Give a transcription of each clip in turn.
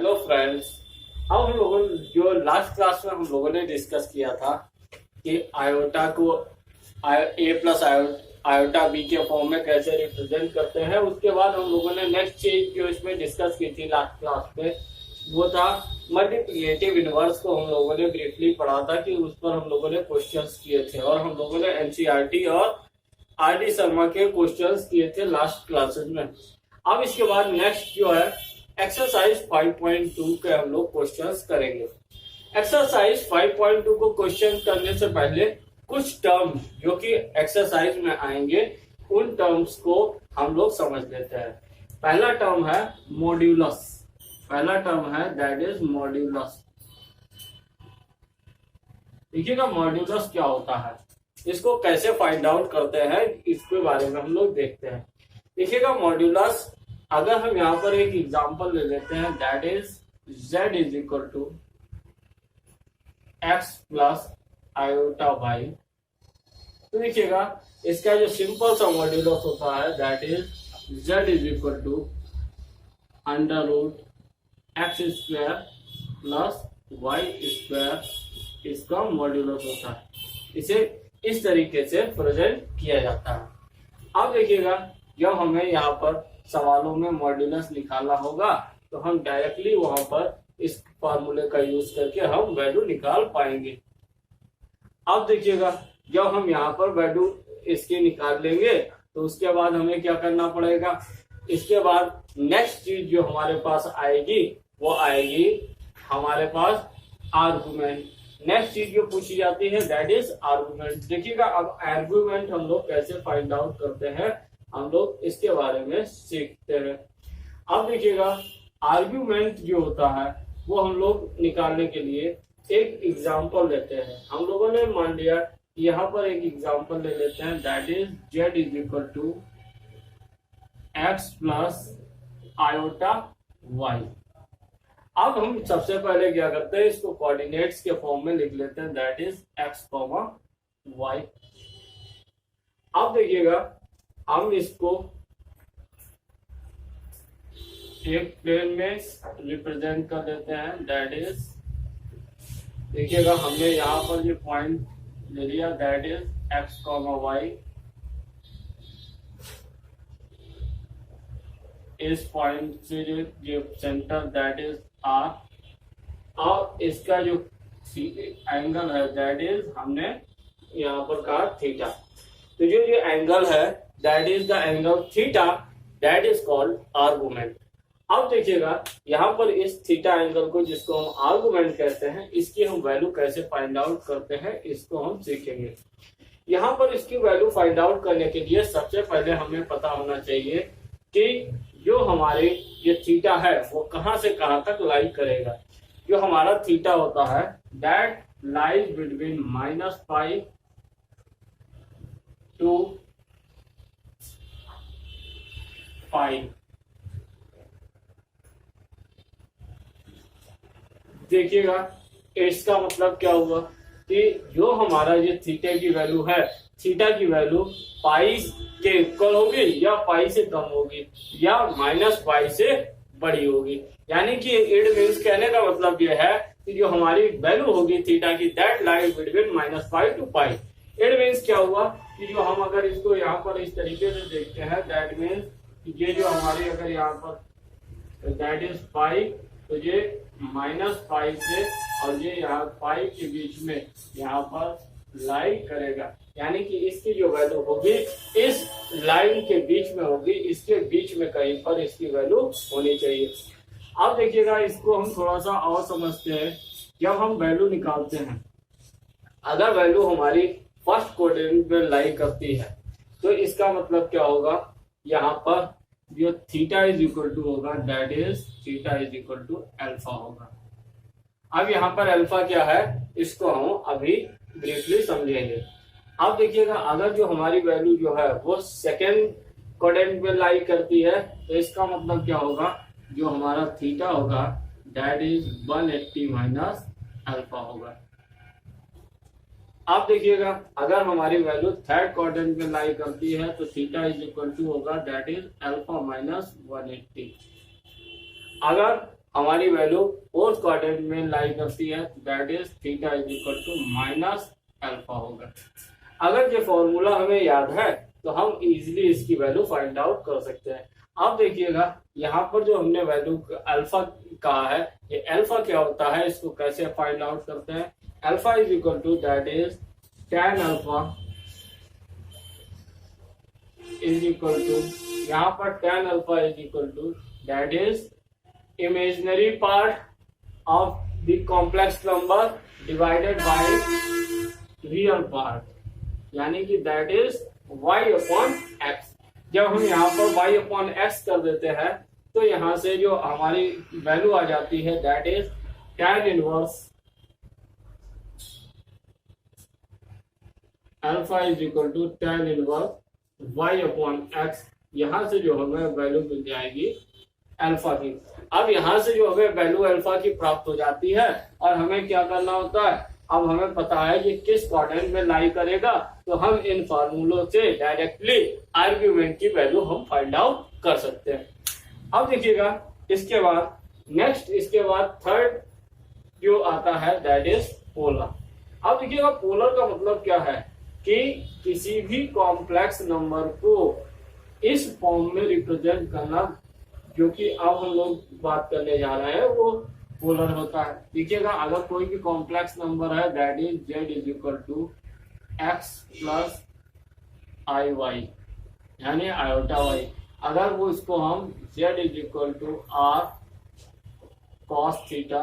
Hello friends. अब हम लोगों ने जो लास्ट क्लास में हम लोगों ने डिस्कस किया था कि आयोटा को ए प्लस आयोटा बी के फॉर्म में कैसे रिप्रेजेंट करते हैं। उसके बाद हम लोगों ने नेक्स्ट चीज जो इसमें डिस्कस की थी लास्ट क्लास में वो था मल्टीप्लिकेटिव इनवर्स को हम लोगों ने ब्रीफली पढ़ा था कि उस पर हम लोगों ने क्वेश्चंस किए थे और हम लोगों ने एनसीईआरटी और आर डी शर्मा के क्वेश्चंस किए थे लास्ट क्लासेस में। अब इसके बाद नेक्स्ट जो है एक्सरसाइज 5.2 के हम लोग क्वेश्चंस करेंगे। एक्सरसाइज 5.2 को क्वेश्चन करने से पहले कुछ टर्म जो कि एक्सरसाइज में आएंगे उन टर्म्स को हम लोग समझ लेते हैं। पहला टर्म है मॉड्यूलस। पहला टर्म है दैट इज मॉड्यूलस। देखिएगा मॉड्यूलस क्या होता है, इसको कैसे फाइंड आउट करते हैं इसके बारे में हम लोग देखते हैं। देखिएगा मॉड्यूलस, अगर हम यहाँ पर एक एग्जांपल ले लेते हैं that is z is equal to x plus iota y, तो देखिएगा इसका जो सिंपल सा मॉड्यूलस होता है that is z is equal to under root x square plus y square, इसका मॉड्यूलस होता है। इसे इस तरीके से प्रेजेंट किया जाता है। अब देखिएगा जब हमें यहाँ पर सवालों में मॉड्यूलस निकालना होगा तो हम डायरेक्टली वहां पर इस फार्मूले का यूज करके हम वैल्यू निकाल पाएंगे। अब देखिएगा जब हम यहाँ पर वैल्यू इसकी निकाल लेंगे तो उसके बाद हमें क्या करना पड़ेगा, इसके बाद नेक्स्ट चीज जो हमारे पास आएगी वो आएगी हमारे पास आर्गुमेंट। नेक्स्ट चीज जो पूछी जाती है दैट इज आर्गुमेंट। देखिएगा अब आर्गुमेंट हम लोग कैसे फाइंड आउट करते हैं हम लोग इसके बारे में सीखते हैं। अब देखिएगा आर्गुमेंट जो होता है वो हम लोग निकालने के लिए एक एग्जांपल लेते हैं। हम लोगों ने मान लिया यहाँ पर एक एग्जांपल ले लेते हैं that is z is equal to x plus iota y. अब हम सबसे पहले क्या करते हैं, इसको कोऑर्डिनेट्स के फॉर्म में लिख लेते हैं that is x comma y. अब देखिएगा हम इसको एक प्लेन में रिप्रेजेंट कर देते हैं दैट इज, देखिएगा हमने यहाँ पर जो पॉइंट ले लिया that is x comma y. इस पॉइंट से जो सेंटर दैट इज आर, और इसका जो एंगल है दैट इज हमने यहाँ पर कहा थीटा। तो जो एंगल है that is the angle theta that is called argument. अब देखिएगा यहाँ पर इस थीटा एंगल को जिसको हम आर्गुमेंट कहते हैं इसकी हम वैल्यू कैसे फाइंड आउट करते हैं इसको हम सीखेंगे। यहाँ पर इसकी वैल्यू फाइंड आउट करने के लिए सबसे पहले हमें पता होना चाहिए कि जो हमारे ये थीटा है वो कहाँ से कहाँ तक लाई करेगा। जो हमारा थीटा होता है दैट लाइज बिटवीन -π टू π। देखिएगा इसका मतलब क्या हुआ कि जो हमारा ये थीटा की वैल्यू है, थीटा की वैल्यू पाई के इक्वल होगी या पाई से कम होगी या -π से बड़ी होगी। यानी कि इट मीन्स कहने का मतलब ये है कि जो हमारी वैल्यू होगी थीटा की that lies between -π to π। It means क्या हुआ कि जो हम अगर इसको यहाँ पर इस तरीके से देखते हैं दैट मीन्स ये जो हमारी अगर यहाँ पर दैट इज पाई, तो ये -π से और ये यहाँ पाई के बीच में यहाँ पर लाई करेगा। यानी कि इसकी जो वैल्यू होगी इस लाइन के बीच में होगी, इसके बीच में कहीं पर इसकी वैल्यू होनी चाहिए। अब देखिएगा इसको हम थोड़ा सा और समझते हैं। जब हम वैल्यू निकालते हैं, अगर वैल्यू हमारी फर्स्ट क्वाड्रेंट में लाई करती है तो इसका मतलब क्या होगा, यहाँ पर जो थीटा इज इक्वल टू होगा that is theta is equal to alpha होगा। अब यहाँ पर अल्फा क्या है इसको हम अभी ब्रीफली समझेंगे। अब देखिएगा अगर जो हमारी वैल्यू जो है वो सेकेंड क्वाड्रेंट में लाई करती है तो इसका मतलब क्या होगा, जो हमारा थीटा होगा दैट इज 180 माइनस अल्फा होगा। अब देखिएगा अगर हमारी वैल्यू थर्ड क्वाड्रेंट में लाई करती है तो थीटा इज इक्वल टू होगा दैट इज अल्फा माइनस 180। अगर हमारी वैल्यू फोर्थ क्वाड्रेंट में लाई करती है, that is theta is equal to minus alpha होगा। अगर ये फॉर्मूला हमें याद है तो हम इजीली इसकी वैल्यू फाइंड आउट कर सकते हैं। आप देखिएगा यहाँ पर जो हमने वैल्यू अल्फा कहा है, ये अल्फा क्या होता है, इसको कैसे फाइंड आउट करते हैं। Alpha is equal to that is tan alpha is equal to, यहाँ पर tan alpha is equal to that is imaginary part of the complex number divided by real part, यानी कि that is y upon x। जब हम यहाँ पर y upon x कर देते हैं तो यहाँ से जो हमारी वैल्यू आ जाती है that is tan inverse alpha is equal to tan inverse y upon x. यहाँ से जो हमें वैल्यू मिल जाएगी अल्फा की। अब यहाँ से जो हमें वैल्यू अल्फा की प्राप्त हो जाती है और हमें क्या करना होता है, अब हमें पता है कि किस क्वाड्रेंट में लाई करेगा, तो हम इन फार्मूलों से डायरेक्टली आर्ग्यूमेंट की वैल्यू हम फाइंड आउट कर सकते हैं। अब देखिएगा इसके बाद नेक्स्ट, इसके बाद थर्ड जो आता है दैट इज पोलर। अब देखिएगा पोलर का मतलब क्या है कि किसी भी कॉम्प्लेक्स नंबर को इस फॉर्म में रिप्रेजेंट करना, जो कि अब हम लोग बात करने जा रहे हैं, वो पोलर होता है। देखिएगा अगर कोई भी कॉम्प्लेक्स नंबर है that is z is equal to x plus i y, यानी आयोटा वाई, अगर वो इसको हम z is equal to r cos theta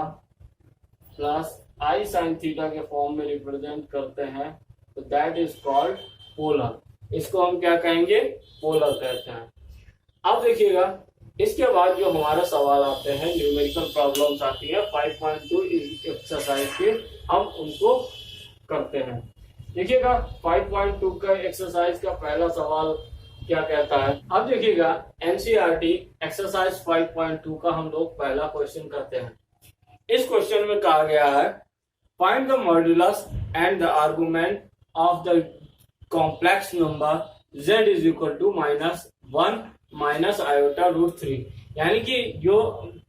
plus i sine theta के फॉर्म में रिप्रेजेंट करते हैं तो दैट इज कॉल्ड पोलर। इसको हम क्या कहेंगे, पोलर कहते हैं। अब देखिएगा इसके बाद जो हमारा सवाल आते हैं, न्यूमेरिकल प्रॉब्लम्स आती है 5.2 एक्सरसाइज के, हम उनको करते हैं। देखिएगा 5.2 का एक्सरसाइज का पहला सवाल क्या कहता है। अब देखिएगा एनसीईआरटी एक्सरसाइज 5.2 का हम लोग पहला क्वेश्चन करते हैं। इस क्वेश्चन में कहा गया है find the modulus and the argument of the complex number z is equal to -1 minus iota root 3, यानी कि जो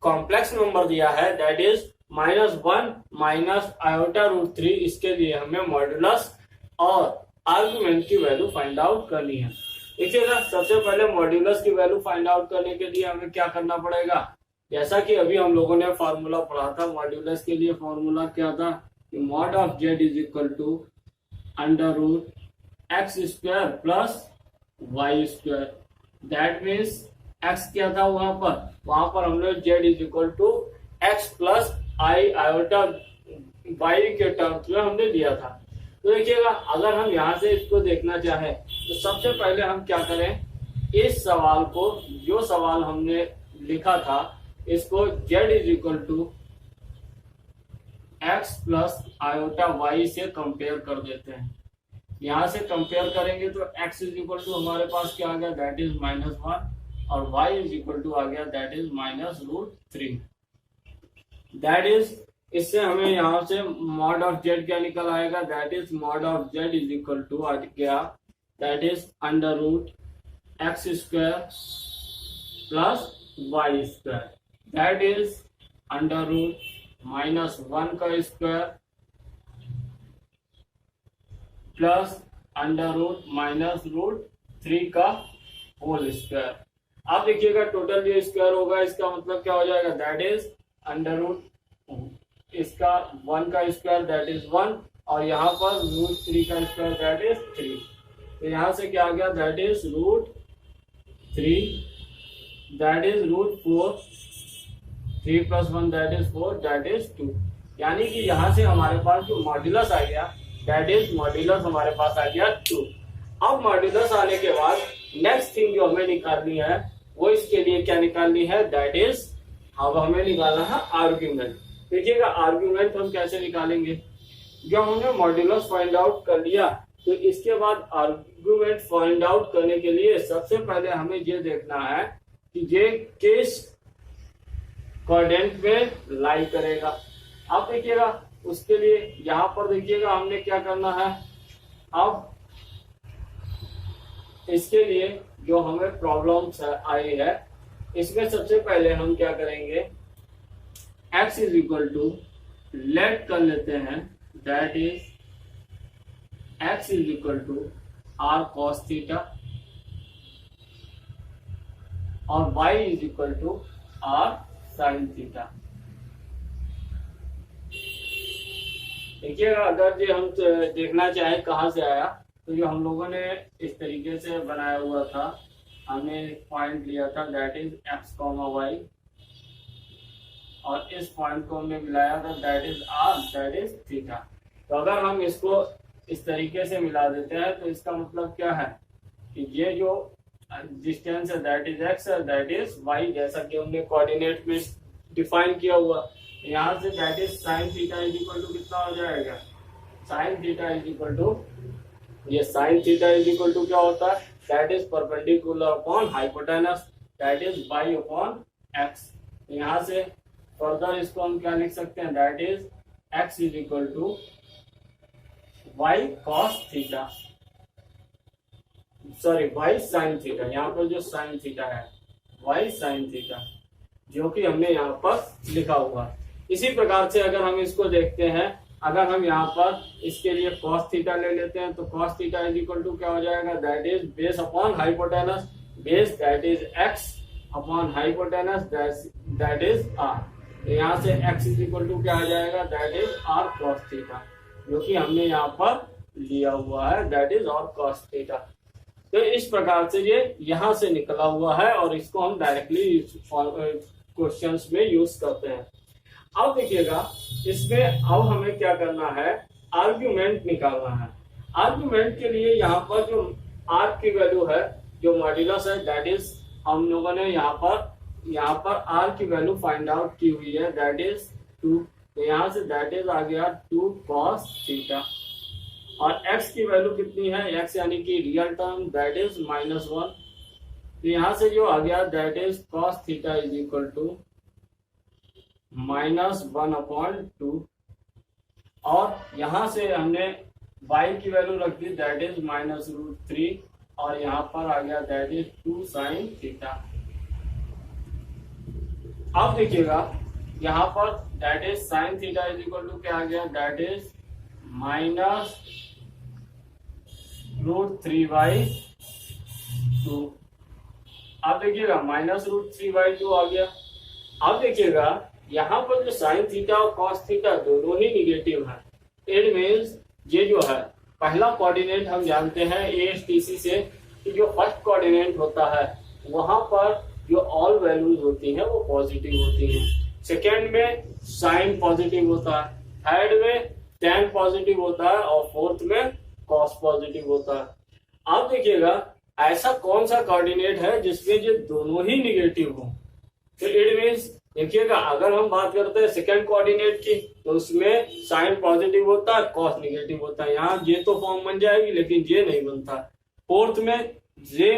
कॉम्प्लेक्स नंबर दिया है that is -1 minus iota root 3, इसके लिए हमें मॉड्यूलस और आर्गुमेंट की वैल्यू फाइंड आउट करनी है। देखिएगा सबसे पहले मॉड्यूलस की वैल्यू फाइंड आउट करने के लिए हमें क्या करना पड़ेगा, जैसा कि अभी हम लोगों ने फॉर्मूला पढ़ा था मॉड्यूलस के लिए। फॉर्मूला क्या था कि mod of z is equal to under root x square plus y square. That means x क्या था वहां पर हमने z is equal to x plus i iota y के टर्म्स में हमने दिया था। तो देखिएगा अगर हम यहाँ से इसको देखना चाहें तो सबसे पहले हम क्या करें, इस सवाल को, जो सवाल हमने लिखा था, इसको z is equal to x plus iota y से कंपेयर कर देते हैं। यहाँ से कंपेयर करेंगे तो x इज इक्वल टू हमारे पास क्या आ गया, दैट इज -1, और y इज इक्वल टू आ गया दैट इज -√3। दैट इज, इससे हमें यहाँ से मॉड ऑफ z क्या निकल आएगा, that is mod of z is equal to आ गया that is under root x square plus y square, that is under root -1 का स्क्वायर प्लस अंडर रूट -√3 का होल स्क्वायर। आप देखिएगा टोटल जो स्क्वायर होगा इसका मतलब क्या हो जाएगा, दैट इज अंडर रूट इसका 1 का स्क्वायर दैट इज 1, और यहाँ पर √3 का स्क्वायर दैट इज 3। तो यहाँ से क्या आ गया, that is √3 that is √4, 3 + 1 that is 4 that is 2, यानी कि यहाँ से हमारे पास जो मॉड्यूलस आ गया दैट इज मॉड्यूलस हमारे पास आ गया 2। अब मॉड्यूलस आने के बाद नेक्स्ट थिंग जो हमें निकालनी है वो इसके लिए क्या निकालनी है, दैट इज अब हमें निकालना है आर्ग्यूमेंट। देखिएगा आर्ग्यूमेंट हम कैसे निकालेंगे, जब हमने मॉड्यूलस फाइंड आउट कर लिया तो इसके बाद आर्ग्यूमेंट फाइंड आउट करने के लिए सबसे पहले हमें ये देखना है कि ये किस क्वाड्रेंट में लाई करेगा। अब देखिएगा उसके लिए यहाँ पर देखिएगा हमने क्या करना है। अब इसके लिए जो हमें प्रॉब्लम्स आई है इसमें सबसे पहले हम क्या करेंगे, x is equal to let कर लेते हैं that is x is equal to r cos theta और y is equal to r sin theta. देखिएगा अगर जो हम देखना चाहें कहाँ से आया, तो जो हम लोगों ने इस तरीके से बनाया हुआ था, हमने पॉइंट लिया था दैट इज x, y और इस पॉइंट को हमने मिलाया था that is r, that is theta. तो अगर हम इसको इस तरीके से मिला देते हैं तो इसका मतलब क्या है कि ये जो डिस्टेंस है दैट इज x है, दैट इज y, जैसा कि हमने कोऑर्डिनेट में डिफाइन किया हुआ। यहाँ से that is sine theta is equal to कितना हो जाएगा, sine theta is equal to, ये sine theta is equal to क्या होता है, that is perpendicular upon hypotenuse, that is y upon x। यहाँ से फर्दर इसको हम क्या लिख सकते हैं, that is x is equal to y cos theta, sorry y sin theta. यहाँ पर जो sin थीटा है y sin थीटा, जो कि हमने यहाँ पर लिखा हुआ। इसी प्रकार से अगर हम इसको देखते हैं, अगर हम यहाँ पर इसके लिए cos थीटा ले लेते हैं तो cos theta is equal to क्या हो जाएगा, that is base upon hypotenuse, base that is x upon hypotenuse that is r। यहाँ से x इज इक्वल टू क्या आ जाएगा, that is r cos theta, जो कि हमने यहाँ पर लिया हुआ है that is r cos theta. तो इस प्रकार से ये यहाँ से निकला हुआ है और इसको हम डायरेक्टली क्वेश्चंस में यूज करते हैं। अब देखिएगा इसमें अब हमें क्या करना है, आर्ग्यूमेंट निकालना है। आर्ग्यूमेंट के लिए यहाँ पर जो r की वैल्यू है, जो मॉड्यूलस है, दैट इज हम लोगों ने यहाँ पर r की वैल्यू फाइंड आउट की हुई है दैट इज 2। तो यहाँ से दैट इज आ गया 2 cos थीटा और x की वैल्यू कितनी है, x यानी कि रियल टर्म दैट इज -1। तो यहाँ से जो आ गया that is cos theta is equal to -1/2 और यहाँ से हमने y की वैल्यू रख दी दैट इज -√3 और यहाँ पर आ गया दैट इज 2 sin थीटा। अब देखिएगा यहाँ पर that is sin theta is equal to क्या आ गया, दैट इज -√3/2। अब देखिएगा -√3/2 आ गया। अब देखिएगा यहाँ पर जो साइन थीटा और कॉस थीटा दोनों ही निगेटिव है। इट मीन्स ये जो है पहला कोऑर्डिनेट हम जानते हैं ASTC से कि जो फर्स्ट कोऑर्डिनेट होता है वहां पर जो ऑल वैल्यूज होती हैं वो पॉजिटिव होती हैं, सेकेंड में साइन पॉजिटिव होता है, थर्ड में tan पॉजिटिव होता है और फोर्थ में कॉस पॉजिटिव होता है। अब देखिएगा ऐसा कौन सा कोऑर्डिनेट है जिसमें ये दोनों ही निगेटिव हो। तो इट मीन्स देखिएगा अगर हम बात करते हैं सेकंड कोऑर्डिनेट की तो उसमें साइन पॉजिटिव होता है, कॉस निगेटिव होता है। यहाँ ये तो फॉर्म बन जाएगी लेकिन ये नहीं बनता। फोर्थ में जे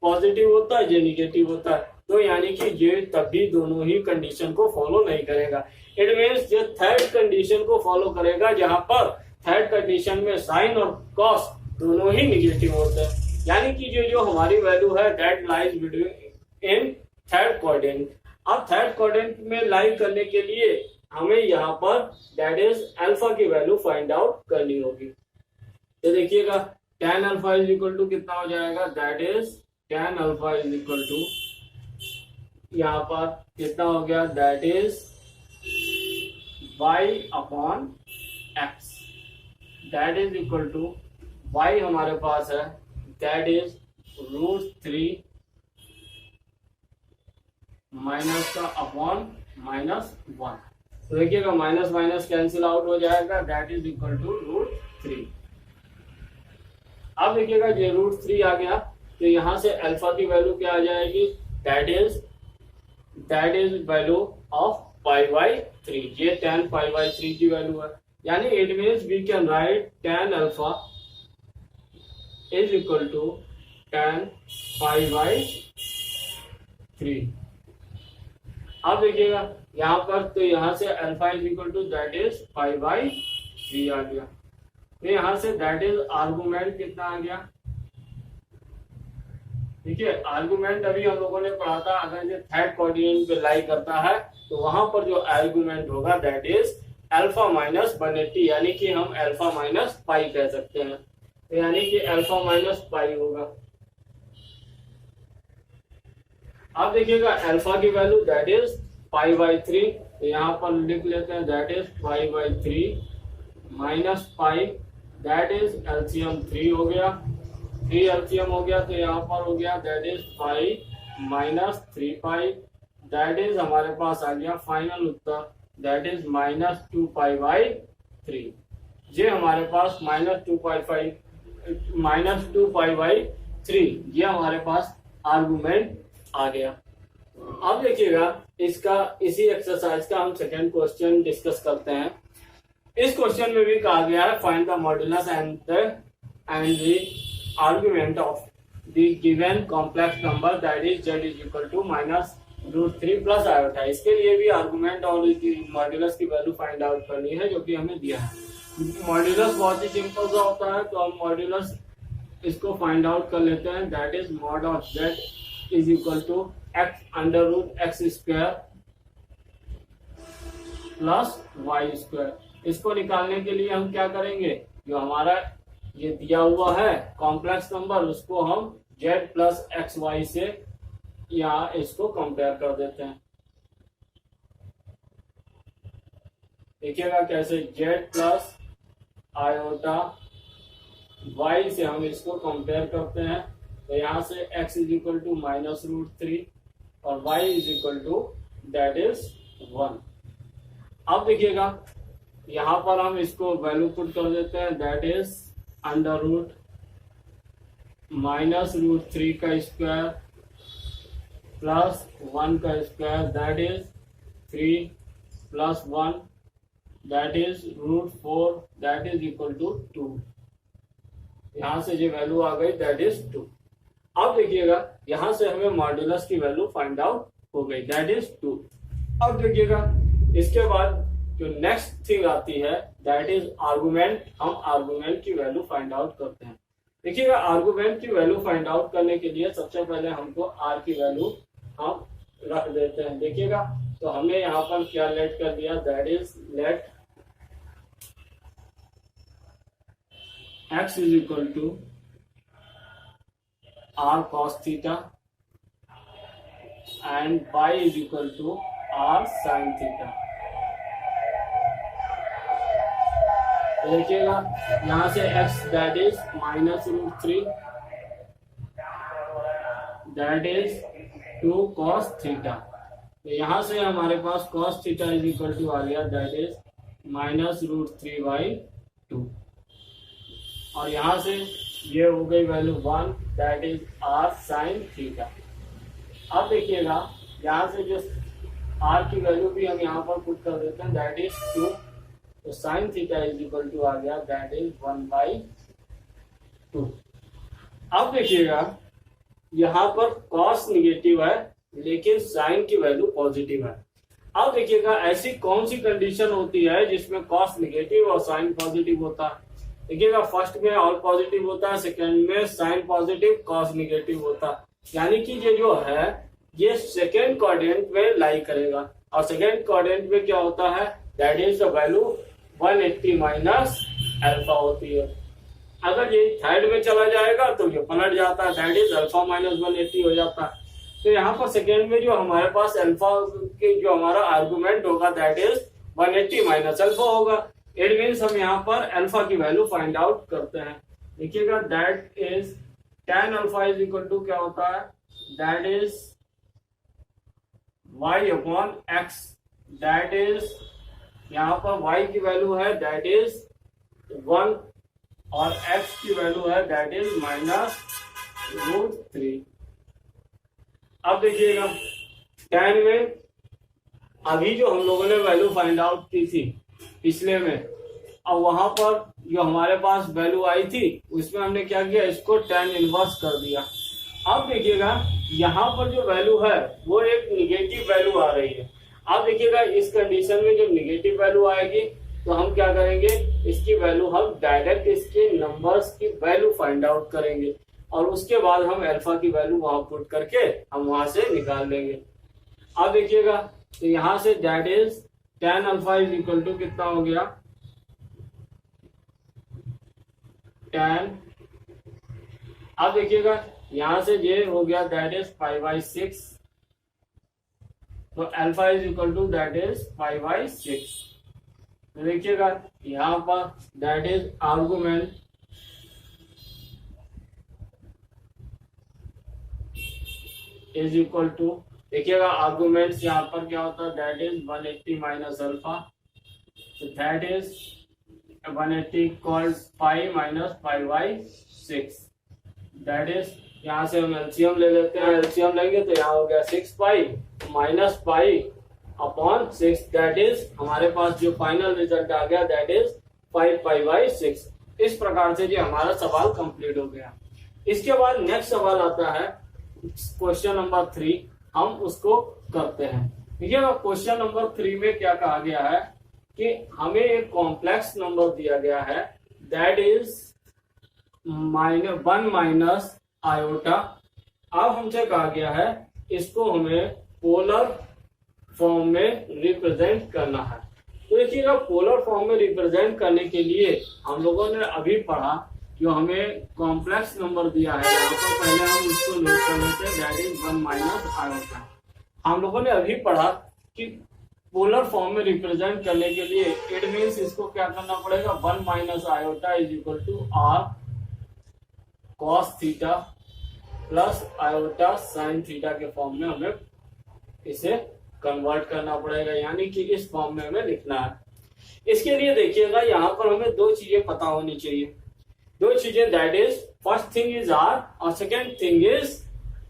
पॉजिटिव होता है, ये निगेटिव होता है, तो यानी कि ये तभी दोनों ही कंडीशन को फॉलो नहीं करेगा। इट मीन्स ये थर्ड कंडीशन को फॉलो करेगा जहां पर थर्ड कंडीशन में साइन और कॉस दोनों ही निगेटिव होते हैं, यानी कि ये जो हमारी वैल्यू है that lies between in third quadrant. अब थर्ड क्वाड्रेंट में लाइव करने के लिए हमें यहाँ पर दैट इज अल्फा की वैल्यू फाइंड आउट करनी होगी। तो देखिएगा tan alpha is equal to कितना हो जाएगा, that is tan alpha is equal to यहाँ पर कितना हो गया, that is y upon x, that is equal to y हमारे पास है दैट इज √3 माइनस का अपॉन -1। तो देखिएगा माइनस माइनस कैंसिल आउट हो जाएगा, दैट इज इक्वल टू √3। अब देखिएगा ये √3 आ गया तो यहाँ से अल्फा की वैल्यू क्या आ जाएगी, दैट इज वैल्यू ऑफ π/3। ये tan π/3 की वैल्यू है, यानी it means we can write tan alpha is equal to tan π/3। अब देखिएगा यहाँ पर तो यहाँ से alpha is equal to that is π/3 आ गया। तो यहाँ से दैट इज आर्गुमेंट कितना आ गया, देखिए आर्गुमेंट अभी हम लोगों ने पढ़ा था, अगर ये थर्ड कोऑर्डिनेट पे लाई करता है तो वहां पर जो आर्गुमेंट होगा दैट इज अल्फा माइनस 180, यानी कि हम अल्फा माइनस पाई कह सकते हैं, तो यानी कि अल्फा माइनस पाई होगा। अब देखिएगा अल्फा की value that is pi by 3, तो यहाँ पर लिख लेते हैं that is pi by 3 minus pi, that is LCM 3 हो गया, 3 एलसीएम हो गया, तो यहाँ पर हो गया that is pi minus 3 pi, that is हमारे पास आ गया final Uttar that is minus 2 pi by 3। ये हमारे पास माइनस 2 पाई बाई 3 ये हमारे पास आर्गुमेंट आ गया। अब देखिएगा इसका इसी एक्सरसाइज का हम सेकेंड क्वेश्चन डिस्कस करते हैं। इस क्वेश्चन में भी कहा गया है find the modulus and the argument of the given complex number that is z is equal to minus root 3 plus iota. इसके लिए भी आर्गुमेंट और मॉड्यूलस की वैल्यू फाइंड आउट करनी है जो कि हमें दिया है। मॉड्यूलस बहुत ही सिंपल सा होता है, तो हम मॉड्यूलस इसको फाइंड आउट कर लेते हैं that is mod of z is equal to x under root x square plus y square. इसको निकालने के लिए हम क्या करेंगे, जो हमारा ये दिया हुआ है कॉम्प्लेक्स नंबर उसको हम z प्लस एक्स वाई से या इसको कंपेयर कर देते हैं। देखिएगा कैसे z प्लस आयोटा y से हम इसको कंपेयर करते हैं, तो यहाँ से x is equal to minus root 3 और y is equal to that is 1। अब देखिएगा यहाँ पर हम इसको वैल्यू पुट कर देते हैं that is under root minus root 3 का स्क्वायर प्लस 1 का square that is 3 plus 1 that is root 4 that is equal to 2। यहाँ से जो वैल्यू आ गई दैट इज 2। अब देखिएगा यहां से हमें मॉड्यूलस की वैल्यू फाइंड आउट हो गई दैट इज 2। अब देखिएगा इसके बाद जो नेक्स्ट थिंग आती है दैट इज आर्गुमेंट। हम आर्गुमेंट की वैल्यू फाइंड आउट करते हैं। देखिएगा आर्गुमेंट की वैल्यू फाइंड आउट करने के लिए सबसे पहले हमको आर की वैल्यू हम रख देते हैं। देखिएगा तो हमने यहाँ पर क्या लेट कर दिया that is let x is equal to r cos theta and y is equal to r sin theta। देखिएगा यहाँ से x that is minus root 3 that is 2 cos theta. तो यहाँ से हमारे पास cos theta is equal to आ गया that is minus root 3 by 2 और यहाँ से ये हो गई value 1 that is r sin theta. अब देखिएगा यहाँ से जो r की वैल्यू भी हम यहाँ पर पुट कर देते हैं दैट इज 2, तो sin theta is equal to आ गया दैट इज 1/2। अब देखिएगा यहाँ पर cos निगेटिव है लेकिन sin की वैल्यू पॉजिटिव है। अब देखिएगा ऐसी कौन सी कंडीशन होती है जिसमें cos निगेटिव और sin पॉजिटिव होता है। देखिएगा फर्स्ट में ऑल पॉजिटिव होता है, सेकंड में साइन पॉजिटिव cos निगेटिव होता है, यानी कि ये जो है ये सेकंड क्वाड्रेंट में लाई करेगा और सेकंड क्वाड्रेंट में क्या होता है that is the value 180 minus alpha होती है। अगर ये थर्ड में चला जाएगा तो ये पलट जाता है दैट इज अल्फा माइनस 180 हो जाता है। तो यहाँ पर सेकंड में जो हमारे पास अल्फा के जो हमारा आर्गुमेंट होगा दैट इज 180 माइनस अल्फा होगा। इट मीन्स हम यहाँ पर अल्फा की वैल्यू फाइंड आउट करते हैं। देखिएगा that is tan alpha is equal to क्या होता है that is y upon x, that is यहाँ पर y की वैल्यू है दैट इज 1 और x की वैल्यू है दैट इज माइनस रूट 3। अब देखिएगा tan में अभी जो हम लोगों ने वैल्यू फाइंड आउट की थी पिछले में, अब वहां पर जो हमारे पास वैल्यू आई थी उसमें हमने क्या किया इसको tan इनवर्स कर दिया। अब देखिएगा यहाँ पर जो वैल्यू है वो एक निगेटिव वैल्यू आ रही है। अब देखिएगा इस कंडीशन में जब निगेटिव वैल्यू आएगी तो हम क्या करेंगे इसकी वैल्यू हम डायरेक्ट इसके नंबर्स की वैल्यू फाइंड आउट करेंगे। और उसके बाद हम अल्फा की वैल्यू वहां पुट करके हम वहां से निकाल लेंगे। अब देखिएगा, तो यहां से that is tan alpha is equal to कितना हो गया, tan, अब देखिएगा यहां से ये हो गया दैट इज 5/6, तो alpha is equal to that is 5/6। तो देखिएगा यहां पर that is argument is equal to, देखिएगा आर्गुमेंट्स यहाँ पर क्या होता है, दैट इज 180 माइनस अल्फा, तो that is 180 equals 5 minus 5/6, that is, यहाँ से हम एलसीएम ले लेते हैं, एलसीएम लेंगे तो यहाँ हो गया 6 pi minus pi upon 6, that is हमारे पास जो फाइनल रिजल्ट आ गया दैट इज 5 पाई/6। इस प्रकार से जो हमारा सवाल कंप्लीट हो गया। इसके बाद नेक्स्ट सवाल आता है क्वेश्चन नंबर 3, हम उसको करते हैं। देखिएगा क्वेश्चन नंबर 3 में क्या कहा गया है कि हमें एक कॉम्प्लेक्स नंबर दिया गया है दैट इज -1 माइनस आयोटा। अब हमसे कहा गया है इसको हमें पोलर फॉर्म में रिप्रेजेंट करना है। तो देखिएगा पोलर फॉर्म में रिप्रेजेंट करने के लिए हम लोगों ने अभी पढ़ा, जो हमें कॉम्प्लेक्स नंबर दिया है यहाँ पर, पहले हम उसको नोट कर लेते हैं दैट इज 1 माइनस आयोटा। हम लोगों ने अभी पढ़ा कि पोलर फॉर्म में रिप्रेजेंट करने के लिए इट मीन्स इसको क्या करना पड़ेगा, 1 minus iota is equal to r cos theta plus iota sine theta के फॉर्म में हमें इसे कन्वर्ट करना पड़ेगा, यानी कि इस फॉर्म में हमें लिखना है। इसके लिए देखिएगा यहाँ पर हमें दो चीजें पता होनी चाहिए, दो चीजें, that is first thing is r और second thing is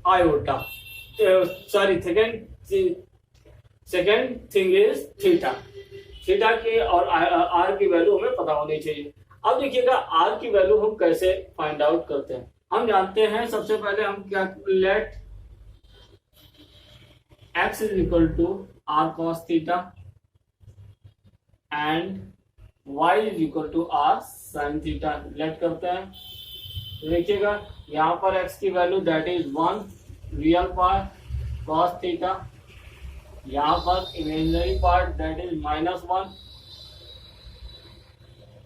iota, sorry second thing is theta. Theta की और आर की वैल्यू हमें पता होनी चाहिए। अब देखिएगा आर की वैल्यू हम कैसे फाइंड आउट करते हैं। हम जानते हैं सबसे पहले हम क्या, let x is equal to r cos theta and y is equal to r sine theta, let करते हैं। तो देखिएगा यहाँ पर x की value that is 1 real part cos theta, यहाँ पर imaginary part that is -1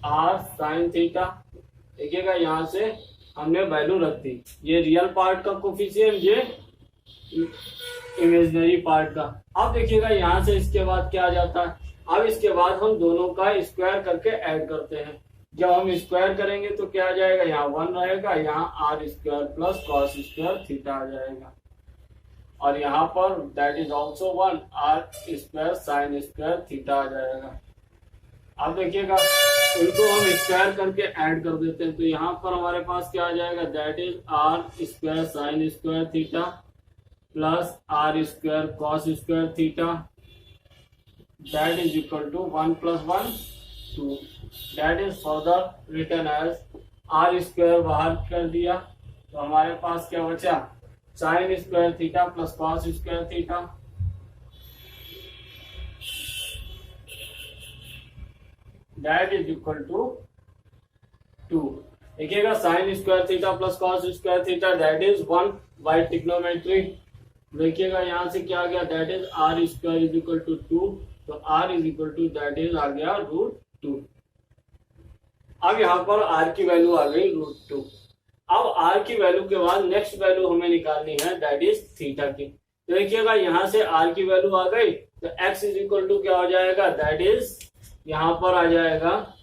r sine theta. देखिएगा यहाँ से हमने वैल्यू रख दी, ये रियल पार्ट का कोफिशिएंट, ये इमेजिनरी पार्ट का। अब देखिएगा यहाँ से इसके बाद क्या आ जाता है, अब इसके बाद हम दोनों का स्क्वायर करके ऐड करते हैं। जब हम स्क्वायर करेंगे तो क्या आ जाएगा, यहाँ 1 रहेगा, यहाँ r square plus cos square theta आ जाएगा, और यहाँ पर that is also 1 r square sine square theta आ जाएगा। अब देखिएगा इनको हम स्क्वायर करके ऐड कर देते हैं, तो यहाँ पर हमारे पास क्या आ जाएगा, that is r square sine square theta plus r square cos square theta, that is equal to 1 + 1 2, that is further written as r square बाहर कर दिया, तो हमारे पास क्या बचा, sine square theta plus cos square theta, that is equal to 2। देखिएगा sine square theta plus cos square theta that is 1 by trigonometry. देखिएगा यहाँ से क्या आ गया, that is r square is equal to 2, तो r is equal to that is आ गया √2। अब यहाँ पर आर की वैल्यू आ गई √2। अब आर की वैल्यू के बाद नेक्स्ट वैल्यू हमें निकालनी है दैट इज थीटा की। तो देखिएगा यहाँ से आर की वैल्यू आ गई, तो एक्स इज इक्वल टू क्या हो जाएगा, दैट इज यहाँ पर आ जाएगा,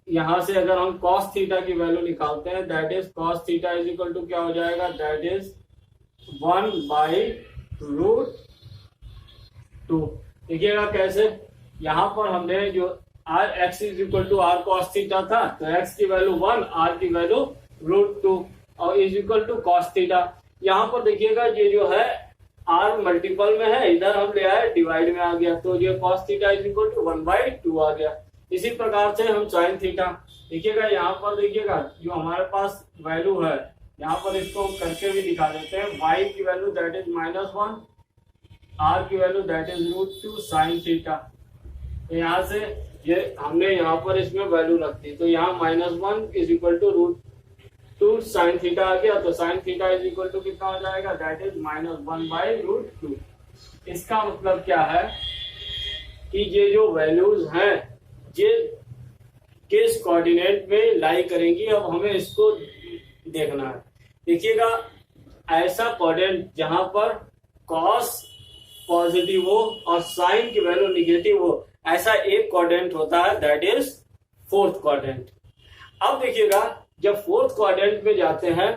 यहाँ से अगर हम cos थीटा की वैल्यू निकालते हैं that is cos theta is equal to क्या हो जाएगा, दैट इज 1/√2। देखिएगा कैसे, यहाँ पर हमने जो r x is equal to r cos theta था, तो x की वैल्यू 1, आर की वैल्यू √2 और is equal to cos theta. यहाँ पर देखिएगा ये जो है आर मल्टीपल में है, इधर हम ले आए डिवाइड में आ गया, तो ये cos theta is equal to 1/2 आ गया। इसी प्रकार से हम sin थीटा, देखिएगा यहाँ पर देखिएगा जो हमारे पास वैल्यू है, यहाँ पर इसको करके भी दिखा देते हैं, y की वैल्यू दैट इज -1, r की value that is √2 sin theta. तो यहाँ से ये हमने यहाँ पर इसमें वैल्यू रख दी, तो यहाँ -1 is equal to two sine theta आ गया, तो sine theta is equal to कितना हो जाएगा, दैट इज -1/√2। इसका मतलब क्या है कि ये जो वैल्यूज हैं ये किस कोऑर्डिनेट में लाई करेंगी, अब हमें इसको देखना है। देखिएगा, ऐसा कोऑर्डिनेट जहां पर कॉस पॉजिटिव हो और साइन की वैल्यू निगेटिव हो, ऐसा एक कोऑर्डिनेट होता है, दैट इज फोर्थ क्वाड्रेंट। अब देखिएगा, जब फोर्थ क्वाड्रेंट में जाते हैं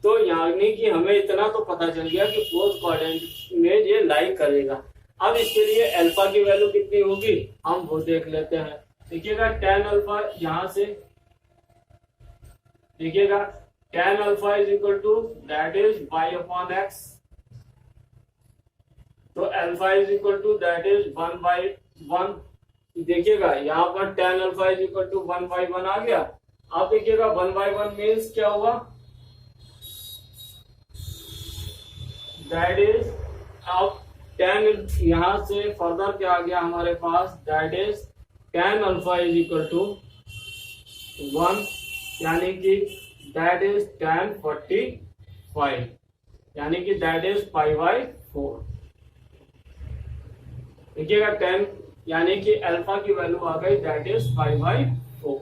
तो यानी कि हमें इतना तो पता चल गया कि फोर्थ क्वाड्रेंट में ये लाई करेगा। अब इसके लिए अल्फा की वैल्यू कितनी होगी हम वो देख लेते हैं। देखिएगा tan अल्फा, यहां से देखिएगा tan alpha is equal to that is y/x, तो alpha is equal to that is 1/1। देखिएगा यहाँ पर tan alpha is equal to 1/1 आ गया। अब देखिएगा 1/1 मीन्स क्या हुआ, दैट इज, अब tan यहां से फर्दर क्या आ गया हमारे पास, that is tan alpha is equal to 1, यानी कि दैट इज tan 45, यानी कि दैट इज π/4। देखिएगा 10 यानी कि अल्फा की वैल्यू आ गई, दैट इज π/4।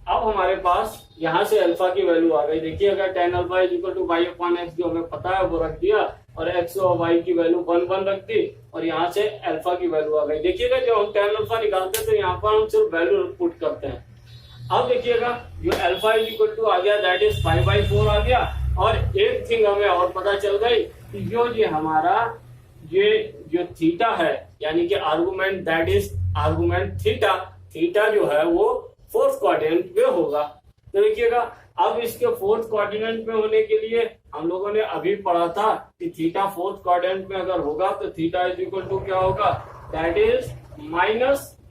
अब हमारे पास यहां से अल्फा की वैल्यू आ गई। देखिए, अगर tan alpha is equal to y/x जो हमें पता है वो रख दिया, और x और y की वैल्यू 1 रख दी, और यहाँ से अल्फा की वैल्यू आ गई। देखिएगा, जब हम tan अल्फा निकालते हैं तो यहाँ पर हम सिर्फ वैल्यू पुट करते हैं। अब देखिएगा, जो अल्फा इज इक्वल टू आ गया, दैट इज π/4 आ गया। और एक थिंग हमें और पता चल गई कि ये हमारा ये जो थीटा है, यानी कि argument, that is argument theta, theta जो है वो फोर्थ क्वाड्रेंट में होगा। तो देखिएगा, अब इसके फोर्थ क्वाड्रेंट में होने के लिए हम लोगों ने अभी पढ़ा था कि थीटा फोर्थ क्वाड्रेंट में अगर होगा तो थीटा इज इक्वल टू क्या होगा, दैट इज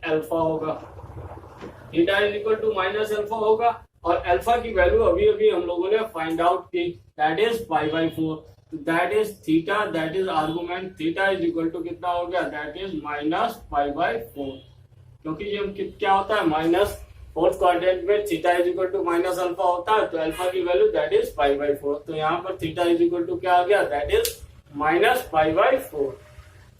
-अल्फा होगा। Theta is equal to -alpha होगा, और अल्फा की वैल्यू अभी अभी हम लोगों ने फाइंड आउट की, दैट इज π/4। तो that is theta, that is argument theta is equal to कितना हो गया, दैट इज -π/4। क्योंकि ये क्या होता है, माइनस फोर्थ क्वाड्रेंट में theta is equal to -alpha होता है, तो अल्फा की वैल्यू दैट इज π/4। तो यहाँ पर थीटा इज इक्वल टू क्या आ गया, दैट इज -π/4।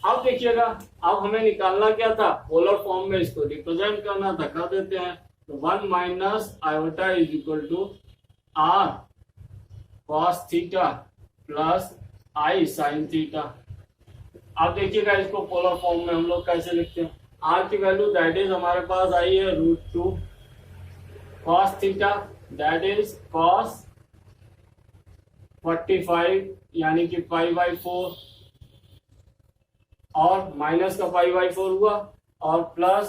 अब देखिएगा, अब हमें निकालना क्या था, पोलर फॉर्म में इसको रिप्रेजेंट करना था, कर देते हैं। तो 1 - iota is equal to r cos theta plus i sin theta. अब देखिएगा, इसको पोलर फॉर्म में हम लोग कैसे लिखते हैं, r की वैल्यू दैट इज हमारे पास आई है √2 cos theta, that is cos 45 यानी कि π/4, और माइनस का π/4 हुआ, और प्लस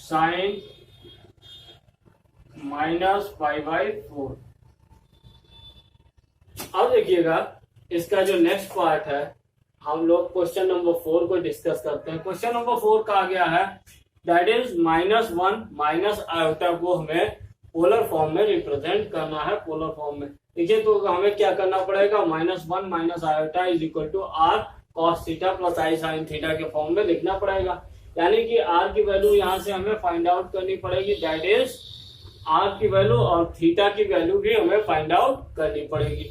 साइन -π/4। अब देखिएगा, इसका जो नेक्स्ट पार्ट है, हम लोग क्वेश्चन नंबर 4 को डिस्कस करते हैं। क्वेश्चन नंबर 4 का आ गया है, दैट इज -1 - आयोटा को हमें पोलर फॉर्म में रिप्रेजेंट करना है, पोलर फॉर्म में। देखिए, तो हमें क्या करना पड़ेगा, -1 - iota is equal to r cos theta plus i sin theta के फॉर्म में लिखना पड़ेगा। यानी कि r की वैल्यू यहाँ से हमें फाइंड आउट करनी पड़ेगी, दैट इज r की वैल्यू, और थीटा की वैल्यू भी हमें फाइंड आउट करनी पड़ेगी।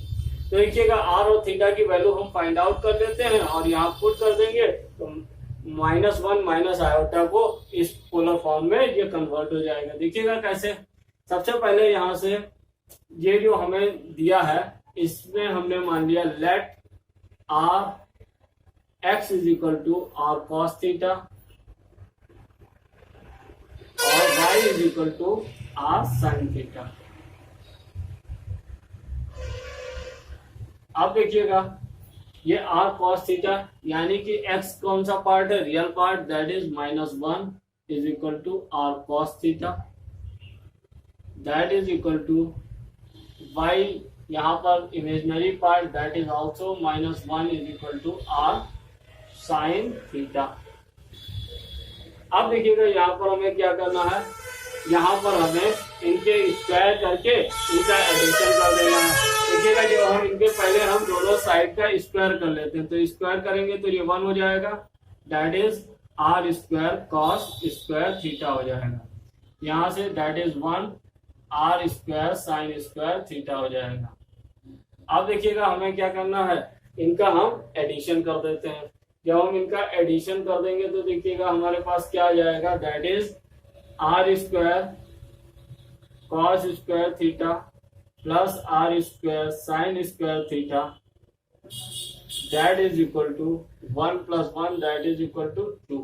तो देखिएगा, r और थीटा की वैल्यू हम फाइंड आउट कर लेते हैं, और यहाँ पुट कर देंगे, तो -1 - आयोटा को इस पोलर फॉर्म में ये कन्वर्ट हो जाएगा। देखिएगा कैसे, सबसे पहले यहाँ से ये जो हमें दिया है, इसमें हमने मान लिया let r x is equal to r cos theta और y is equal to r sin theta. अब देखिएगा, ये r cos थीटा यानी कि x कौन सा पार्ट है, real part, that is -1 is equal to r cos theta, that is equal to y, यहाँ पर imaginary part, that is also -1 is equal to r sin theta. अब देखिएगा, यहाँ पर हमें क्या करना है, यहाँ पर हमें इनके स्क्वायर करके इनका एडिशन कर देना है। देखिएगा, जो हम इनके पहले हम दोनों साइड का स्क्वायर कर लेते हैं, तो स्क्वायर करेंगे तो ये 1 हो जाएगा, that is r² cos² theta हो जाएगा। यहाँ से that is 1 r square sine square theta हो जाएगा। अब देखिएगा हमें क्या करना है, इनका हम एडिशन कर देते हैं। जब हम इनका एडिशन कर देंगे तो देखिएगा हमारे पास क्या आ जाएगा, that is r square cos square theta plus r square sine square theta that is equal to 1 plus 1 that is equal to 2।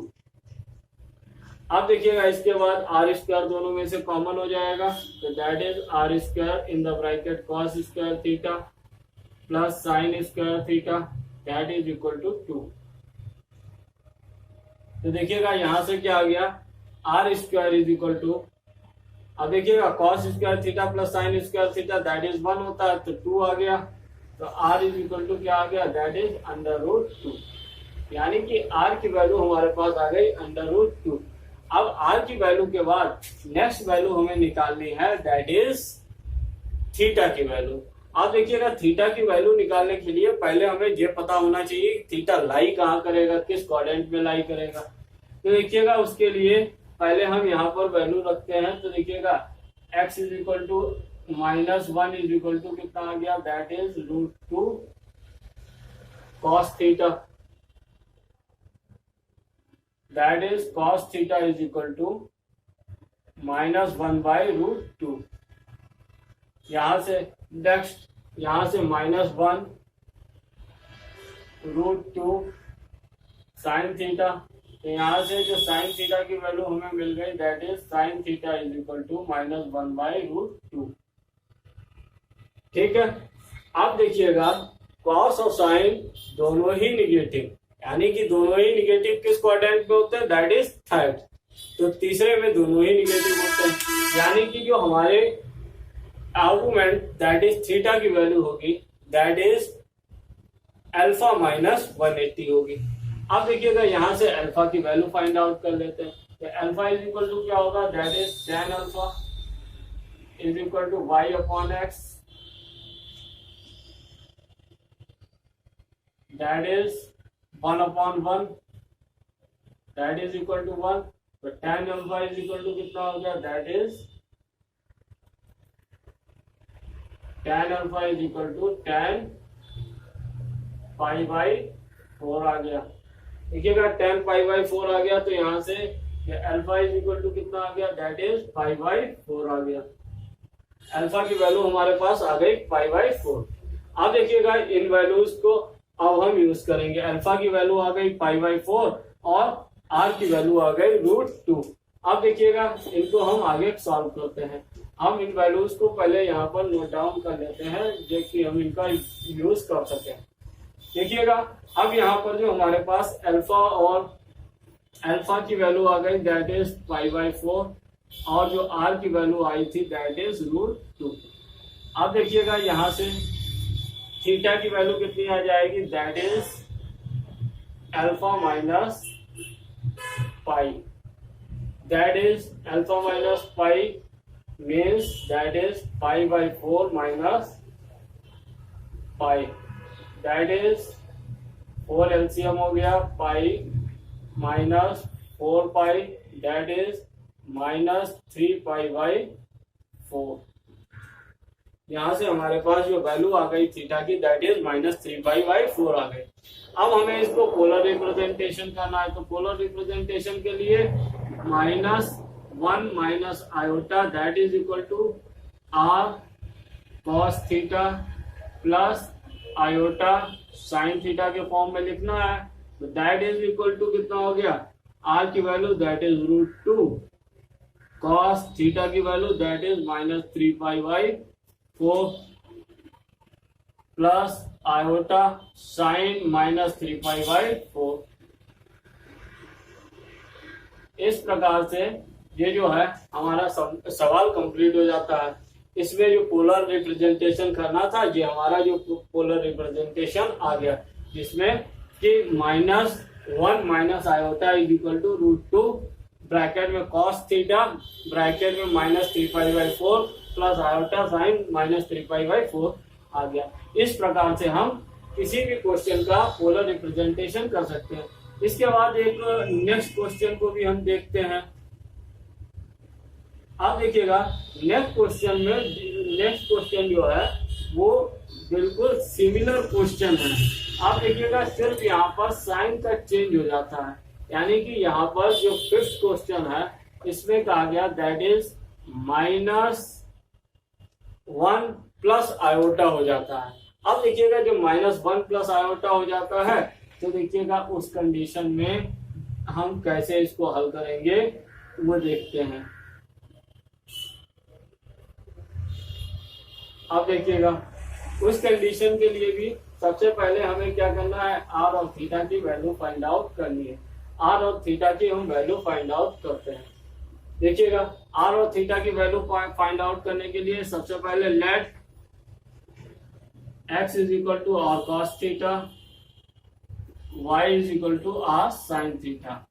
अब देखिएगा इसके बाद आर स्क्वायर दोनों में से कॉमन हो जाएगा, तो that is r square in the bracket cos square theta plus sine square theta that is equal to 2। तो देखिएगा यहां से क्या आ गया, r square is equal to, अब देखिएगा cos square theta plus sine square theta that is 1 होता है, तो 2 आ गया। तो आर इज इक्वल टू क्या आ गया, दैट इज अंडर रूट 2, यानी कि आर की वैल्यू हमारे पास आ गई अंडर रूट 2। अब आर की वैल्यू के बाद नेक्स्ट वैल्यू हमें निकालनी है, दैट इज थीटा की वैल्यू। अब देखिएगा थीटा की वैल्यू निकालने के लिए पहले हमें ये पता होना चाहिए थीटा लाई कहाँ करेगा, किस क्वाड्रेंट में लाई करेगा। तो देखिएगा उसके लिए पहले हम यहाँ पर वैल्यू रखते हैं। तो देखिएगा x is equal to -1 is equal to कितना आ गया, that is root 2 cos theta, that is cos theta is equal to -1 by root 2। यहां से नेक्स्ट यहां से -1 रूट 2 साइन थीटा, तो यहां से जो साइन थीटा की वैल्यू हमें मिल गई that is sine theta is equal to -1 by root 2। ठीक है, अब देखिएगा कॉस और साइन दोनों ही निगेटिव, यानी कि दोनों ही निगेटिव किस क्वाड्रेंट में होते हैं, दैट इज थर्ड। तो तीसरे में दोनों ही निगेटिव होते हैं, यानी कि जो हमारे आर्गुमेंट दैट इज थीटा की वैल्यू होगी दैट इज अल्फा माइनस 180 होगी। अब देखिएगा यहां से अल्फा की वैल्यू फाइंड आउट कर लेते हैं। तो अल्फा इज इक्वल टू क्या होगा, that is tan alpha is equal to y upon x, that is 1 upon 1 that is equal to 1। तो tan alpha is equal to कितना हो गया, that is tan alpha is equal to tan pi by 4 आ गया। देखिएगा tan pi by 4 आ गया, तो यहां से अल्फा इज इक्वल टू कितना आ गया, दैट इज पाई बाई 4 आ गया। अल्फा की वैल्यू हमारे पास आ गई पाई बाई 4। अब देखिएगा इन वैल्यूज को अब हम यूज करेंगे। अल्फा की वैल्यू आ गई पाई बाई 4 और आर की वैल्यू आ गई रूट 2। अब देखिएगा इनको हम आगे सॉल्व करते हैं। हम इन वैल्यूज को पहले यहाँ पर नोट डाउन कर लेते हैं जो कि हम इनका यूज कर सकें। देखिएगा अब यहाँ पर जो हमारे पास अल्फा और अल्फा की वैल्यू आ गई दैट इज पाई बाई 4 और जो आर की वैल्यू आई थी दैट इज रूट 2। अब देखिएगा यहाँ से थीटा की वैल्यू कितनी आ जाएगी, that is alpha minus pi, that is alpha minus pi means that is pi by 4 minus pi, that is 4 LCM हो गया, pi minus 4 pi that is -3 pi by 4। यहां से हमारे पास जो वैल्यू आ गई थीटा की दैट इज -3 पाई बाई 4 आ गई। अब हमें इसको पोलर रिप्रेजेंटेशन करना है। तो पोलर रिप्रेजेंटेशन के लिए -1 minus iota that is equal to r cos theta plus iota sine theta के फॉर्म में लिखना है। तो दैट इज इक्वल टू कितना हो गया, r की value that is root 2 cos theta की value that is -3 pi by 4 plus iota sine -3 pi by 4। इस प्रकार से ये जो है हमारा सवाल कंप्लीट हो जाता है। इसमें जो पोलर रिप्रेजेंटेशन करना था ये हमारा जो पोलर रिप्रेजेंटेशन आ गया, जिसमें कि -1 minus iota is equal to root 2 bracket में cos थीटा ब्रैकेट में -3 pi by 4 plus iota sine -3 pi by 4 आ गया। इस प्रकार से हम किसी भी क्वेश्चन का पोलर रिप्रेजेंटेशन कर सकते हैं। इसके बाद एक नेक्स्ट क्वेश्चन को भी हम देखते हैं। अब देखिएगा नेक्स्ट क्वेश्चन जो है वो बिल्कुल सिमिलर क्वेश्चन है। आप देखिएगा सिर्फ यहाँ पर साइन का चेंज हो जाता है, यानी कि यहाँ पर जो फिफ्थ क्वेश्चन है इसमें कहा गया दैट इज -1 प्लस आयोटा हो जाता है। अब देखिएगा जो -1 प्लस आयोटा हो जाता है तो देखिएगा उस कंडीशन में हम कैसे इसको हल करेंगे वो देखते हैं। अब देखिएगा उस कंडीशन के लिए भी सबसे पहले हमें क्या करना है, आर और थीटा की वैल्यू फाइंड आउट करनी है। आर और थीटा की हम वैल्यू फाइंड आउट करते हैं। देखिएगा आर और थीटा की वैल्यू फाइंड आउट करने के लिए सबसे पहले let x is equal to r cos theta, y is equal to r sine theta.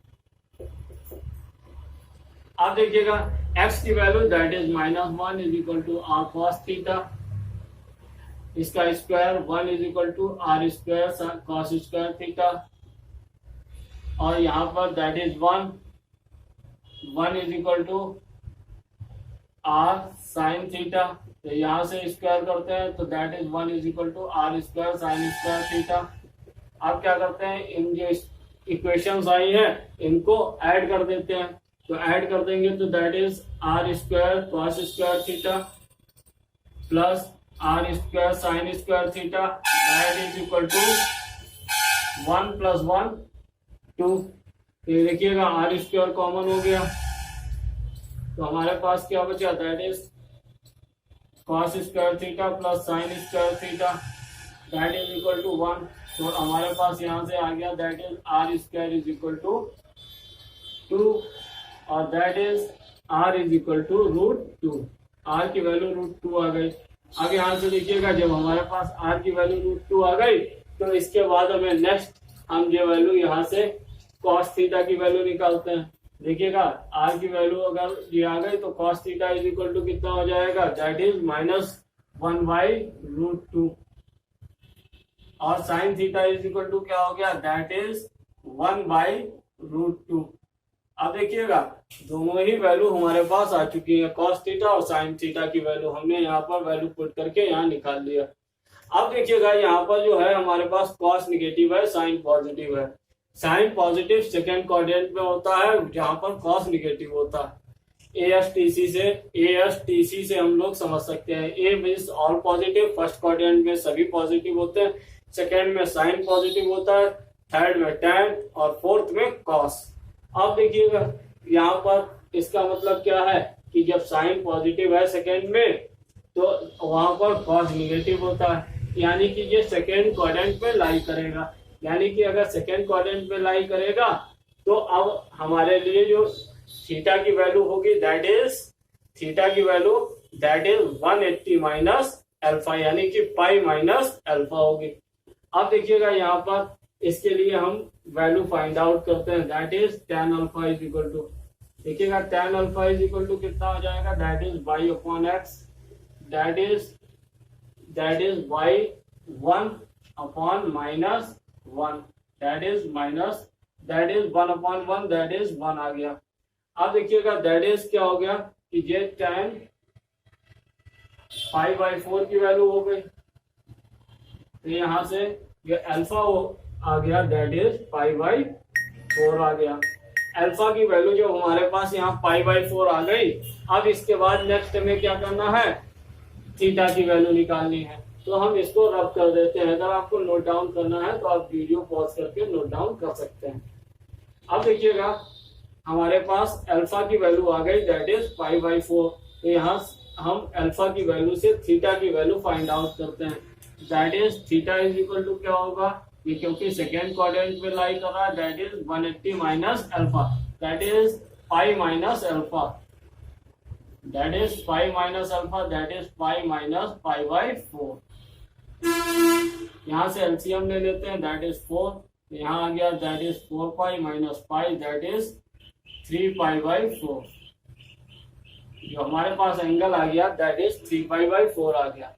अब देखिएगा x की value that is -1 is equal to r cos theta, इसका square 1 is equal to r square cos square theta, और यहाँ पर that is 1 is equal to r sine theta. तो यहाँ से स्क्वायर करते हैं तो that is 1 is equal to r square sine square theta. अब क्या करते हैं, इन जो इक्वेशंस आई है इनको ऐड कर देते हैं। तो ऐड कर देंगे तो that is r square cos square theta plus r square sine square theta that is equal to 1 + 1 2। ये देखिएगा आर स्क्वायर कॉमन हो गया तो हमारे पास क्या बचा, that is cos square theta plus sine square theta that is equal to 1। तो हमारे पास यहाँ से आ गया that is r square is equal to 2 और that is r is equal to √2। R की वैल्यू √2 आ गई। अब यहाँ से देखिएगा जब हमारे पास आर की वैल्यू √2 आ गई तो इसके बाद हमें नेक्स्ट हम ये वैल्यू यहाँ से कॉस थीटा की वैल्यू निकालते हैं। देखिएगा आर की वैल्यू अगर ये आ गई तो cos theta is equal to कितना हो जाएगा, दैट इज -1/√2 और sine theta is equal to क्या हो गया, दैट इज 1/√2। अब देखिएगा दोनों ही वैल्यू हमारे पास आ चुकी है, कॉस थीटा और साइन थीटा की वैल्यू हमने यहाँ पर वैल्यू पुट करके यहाँ निकाल लिया। अब देखिएगा यहाँ पर जो है हमारे पास कॉस निगेटिव है, साइन पॉजिटिव है। साइन पॉजिटिव सेकेंड क्वाड्रेंट में होता है जहां पर कॉस निगेटिव होता है। एएसटीसी से हम लोग समझ सकते हैं। A means all positive, first quadrant में सभी पॉजिटिव होते हैं, सेकेंड में साइन पॉजिटिव होता है, थर्ड में टैन और फोर्थ में कॉस। अब देखिएगा यहाँ पर इसका मतलब क्या है कि जब साइन पॉजिटिव है सेकेंड में तो वहां पर कॉस निगेटिव होता है, यानी कि ये सेकेंड क्वाड्रेंट में लाई करेगा। यानी कि अगर सेकेंड क्वाड्रेंट में लाई करेगा तो अब हमारे लिए जो थीटा की वैल्यू होगी दैट इज 180 - अल्फा, यानी कि पाई माइनस अल्फा होगी। अब देखिएगा यहाँ पर इसके लिए हम वैल्यू फाइंड आउट करते हैं, that is tan alpha is equal to, देखिएगा tan alpha is equal to कितना हो जाएगा, that is y/x, that is y1/-1, that is 1/1, that is 1 आ गया। अब देखिएगा दैट इज क्या हो गया कि ये tan π/4 की वैल्यू हो गई, तो यहाँ से ये अल्फा आ गया दैट इज π/4 आ गया। अल्फा की वैल्यू जो हमारे पास यहाँ π/4 आ गई। अब इसके बाद नेक्स्ट हमें क्या करना है, थीटा की वैल्यू निकालनी है। तो हम इसको रब कर देते हैं। अगर आपको नोट डाउन करना है तो आप वीडियो पॉज करके नोट डाउन कर सकते हैं। अब देखिएगा हमारे पास अल्फा की वैल्यू आ गई दैट इज π/4। तो यहाँ हम अल्फा की वैल्यू से थीटा की वैल्यू फाइंड आउट करते हैं, that is theta is equal to क्या होगा, ये क्योंकि सेकेंड क्वाड्रेंट में लाई कर रहा है, that is 180 - alpha, that is pi minus alpha, that is pi minus alpha, that is pi minus π/4। यहाँ से एलसीएम ले लेते हैं, दैट इज 4, यहाँ आ गया दैट इज 4π - π, दैट इज 3π/4। जो हमारे पास एंगल आ गया दैट इज 3π/4 आ गया।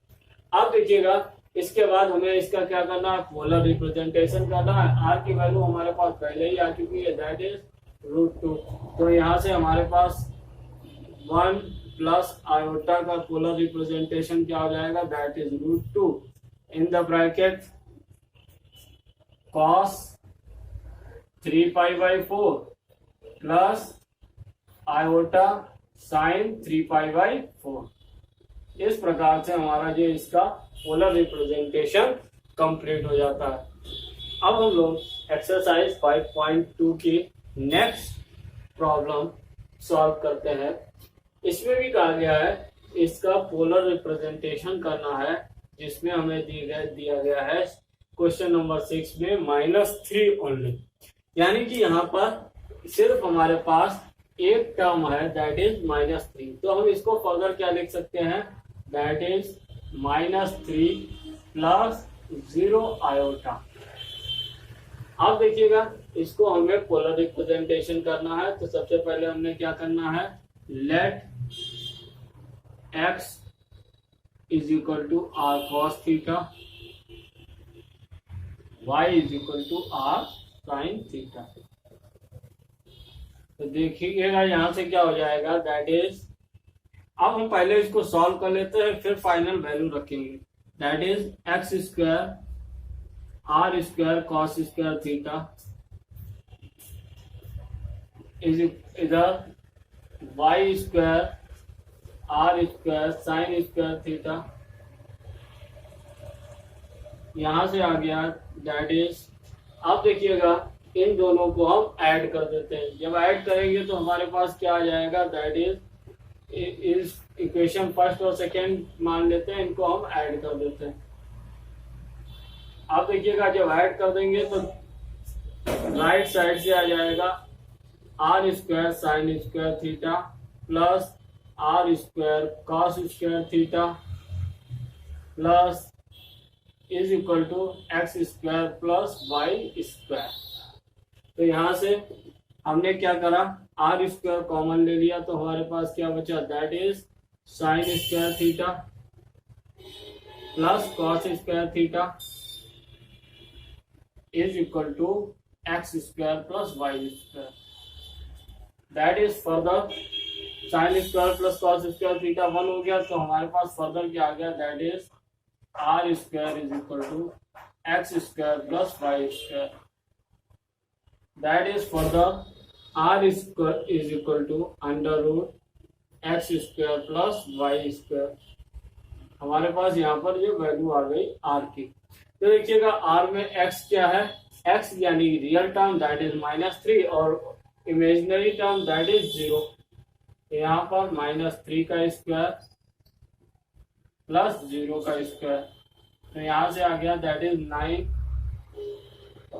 अब देखिएगा इसके बाद हमें इसका क्या करना है, पोलर रिप्रेजेंटेशन करना है। आर की वैल्यू हमारे पास पहले ही आ चुकी है, दैट इज √2। तो यहाँ से हमारे पास 1 प्लस आयोटा का पोलर रिप्रेजेंटेशन क्या हो जाएगा, that is √2 in the bracket cos 3π/4 plus iota sin 3π/4। इस प्रकार से हमारा जो इसका पोलर रिप्रेजेंटेशन कंप्लीट हो जाता है। अब हम लोग एक्सरसाइज 5.2 की नेक्स्ट प्रॉब्लम सॉल्व करते हैं। इसमें भी कहा गया है इसका पोलर रिप्रेजेंटेशन करना है, जिसमें हमें दिया गया है क्वेश्चन नंबर 6 में -3 ओनली, यानी कि यहाँ पर सिर्फ हमारे पास एक टर्म है दैट इज -3। तो हम इसको फर्दर क्या लिख सकते हैं, दैट इज -3 प्लस 0 आयोटा। अब देखिएगा इसको हमें पोलर रिप्रेजेंटेशन करना है, तो सबसे पहले हमने क्या करना है, let x is equal to r cos theta, y is equal to r sin theta. तो देखिएगा यहां से क्या हो जाएगा, दैट इज, अब हम पहले इसको सॉल्व कर लेते हैं फिर फाइनल वैल्यू रखेंगे। That is x square r square cos square theta is इधर y square r square sine square theta, यहां से आ गया दैट इज। अब देखिएगा इन दोनों को हम ऐड कर देते हैं। जब ऐड करेंगे तो हमारे पास क्या आ जाएगा, दैट इज इक्वेशन फर्स्ट और सेकेंड मान लेते हैं, इनको हम ऐड कर देते हैं। अब देखिएगा जब ऐड कर देंगे तो राइट साइड से आ जाएगा r square sine square theta plus r square cos square theta plus is equal to x square plus y square. तो यहां से हमने क्या करा, r स्क्वायर कॉमन ले लिया तो हमारे पास क्या बचा, that is sine square theta plus cos square theta is equal to x square plus y square. That is further sine square plus cos square theta 1 हो गया, तो हमारे पास फर्दर क्या आ गया, that is r square is equal to x square plus y square. That is further r square is equal to under root x square plus y square. हमारे पास यहाँ पर ये वैल्यू आ गई r की। तो देखिएगा r में x क्या है, x यानी रियल टर्म दैट इज -3 और इमेजिनरी टर्म दैट इज 0। यहाँ पर -3 का स्क्वायर प्लस 0 का स्क्वायर, तो यहाँ से आ गया that is 9,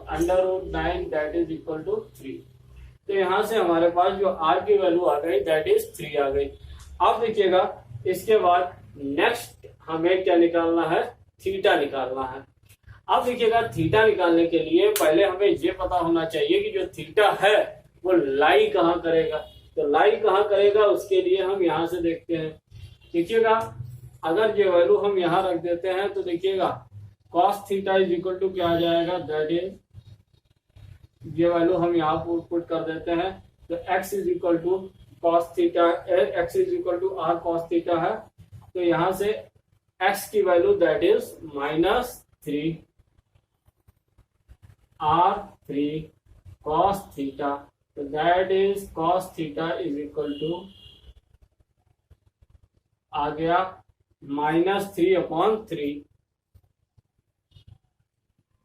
under root 9 that is equal to 3। तो यहाँ से हमारे पास जो r की वैल्यू आ गई दैट इज 3 आ गई। अब देखिएगा इसके बाद नेक्स्ट हमें क्या निकालना है, थीटा निकालना है। अब देखिएगा थीटा निकालने के लिए पहले हमें ये पता होना चाहिए कि जो थीटा है वो लाई कहाँ करेगा। तो लाई कहाँ करेगा उसके लिए हम यहाँ से देखते हैं। देखिएगा अगर ये वैल्यू हम यहाँ रख देते हैं तो देखिएगा cos theta is equal to क्या आ जाएगा, दैट इज, ये वैल्यू हम यहाँ पुट कर देते हैं। तो x is equal to cos theta, x is equal to r cos theta है, तो यहाँ से x की value that is -3 r3 cos theta, तो that is cos theta is equal to आ गया -3/3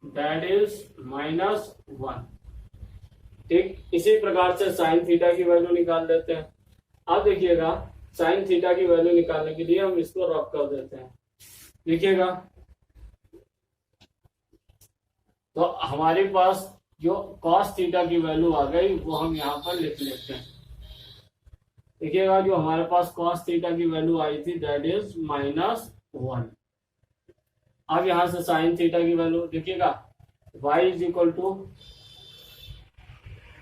दैट इज -1। ठीक, इसी प्रकार से साइन थीटा की वैल्यू निकाल देते हैं। अब देखिएगा साइन थीटा की वैल्यू निकालने के लिए हम इसको रब कर देते हैं। देखिएगा तो हमारे पास जो cos थीटा की वैल्यू आ गई वो हम यहाँ पर लिख लेते हैं। देखिएगा जो हमारे पास cos थीटा की वैल्यू आई थी दैट इज -1। अब यहां से साइन थीटा की वैल्यू देखिएगा y is equal to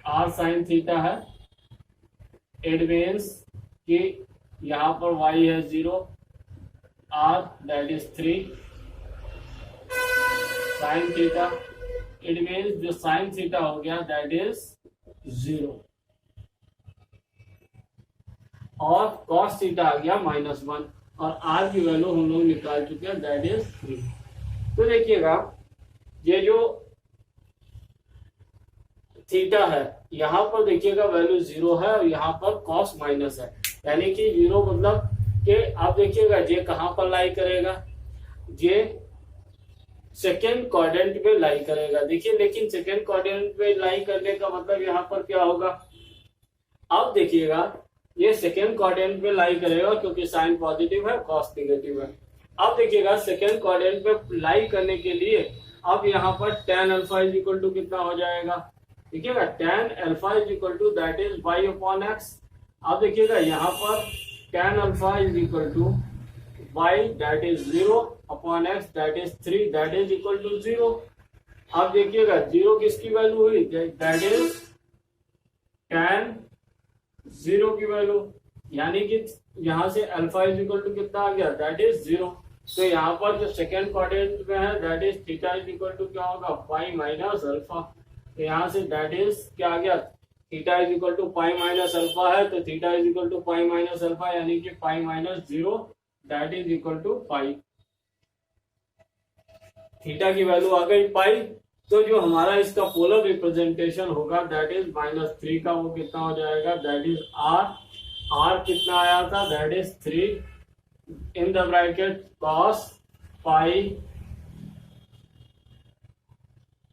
r sine theta है। इट मीन्स कि यहाँ पर y है 0, r that is 3 sine theta, it means जो साइन थीटा हो गया दैट इज 0। और कॉस थीटा आ गया -1 और आर की वैल्यू हम लोग निकाल चुके हैं, दैट इज 3। तो देखिएगा ये जो थीटा है यहाँ पर देखिएगा वैल्यू 0 है और यहाँ पर कॉस माइनस है, यानी कि 0 मतलब कि आप देखिएगा ये कहां पर लाई करेगा, ये सेकेंड क्वाड्रेंट पे लाई करेगा। देखिए लेकिन सेकेंड क्वाड्रेंट पे लाई करने का मतलब यहाँ पर क्या होगा, अब देखिएगा ये सेकेंड क्वाड्रेंट पे लाई करेगा क्योंकि साइन पॉजिटिव है कॉस नेगेटिव है। अब देखिएगा सेकेंड क्वाड्रेंट पे लाई करने के लिए अब यहाँ पर tan alpha is equal to कितना हो जाएगा, देखिएगा tan alpha is equal to that is y/x। अब देखिएगा यहाँ पर tan alpha is equal to y that is 0/x that is 3 that is equal to 0। अब देखिएगा 0 किसकी वैल्यू हुई, दैट इज tan 0 की वैल्यू, यानी कि यहाँ से अल्फा इज इक्वल टू कितना आ गया, दैट इज 0। तो यहाँ पर जो सेकेंड क्वाड्रेंट में है that is theta is equal to क्या होगा, पाई माइनस अल्फा। तो यहाँ से दैट इज क्या आ गया, theta is equal to pi minus alpha है, तो theta is equal to pi minus alpha यानी कि pi minus 0 that is equal to pi. Theta की वैल्यू आ गई पाई, तो जो हमारा इसका पोलर रिप्रेजेंटेशन होगा दैट इज -3 का, वो कितना हो जाएगा, दैट इज आर कितना आया था, that is 3 in the bracket cos pi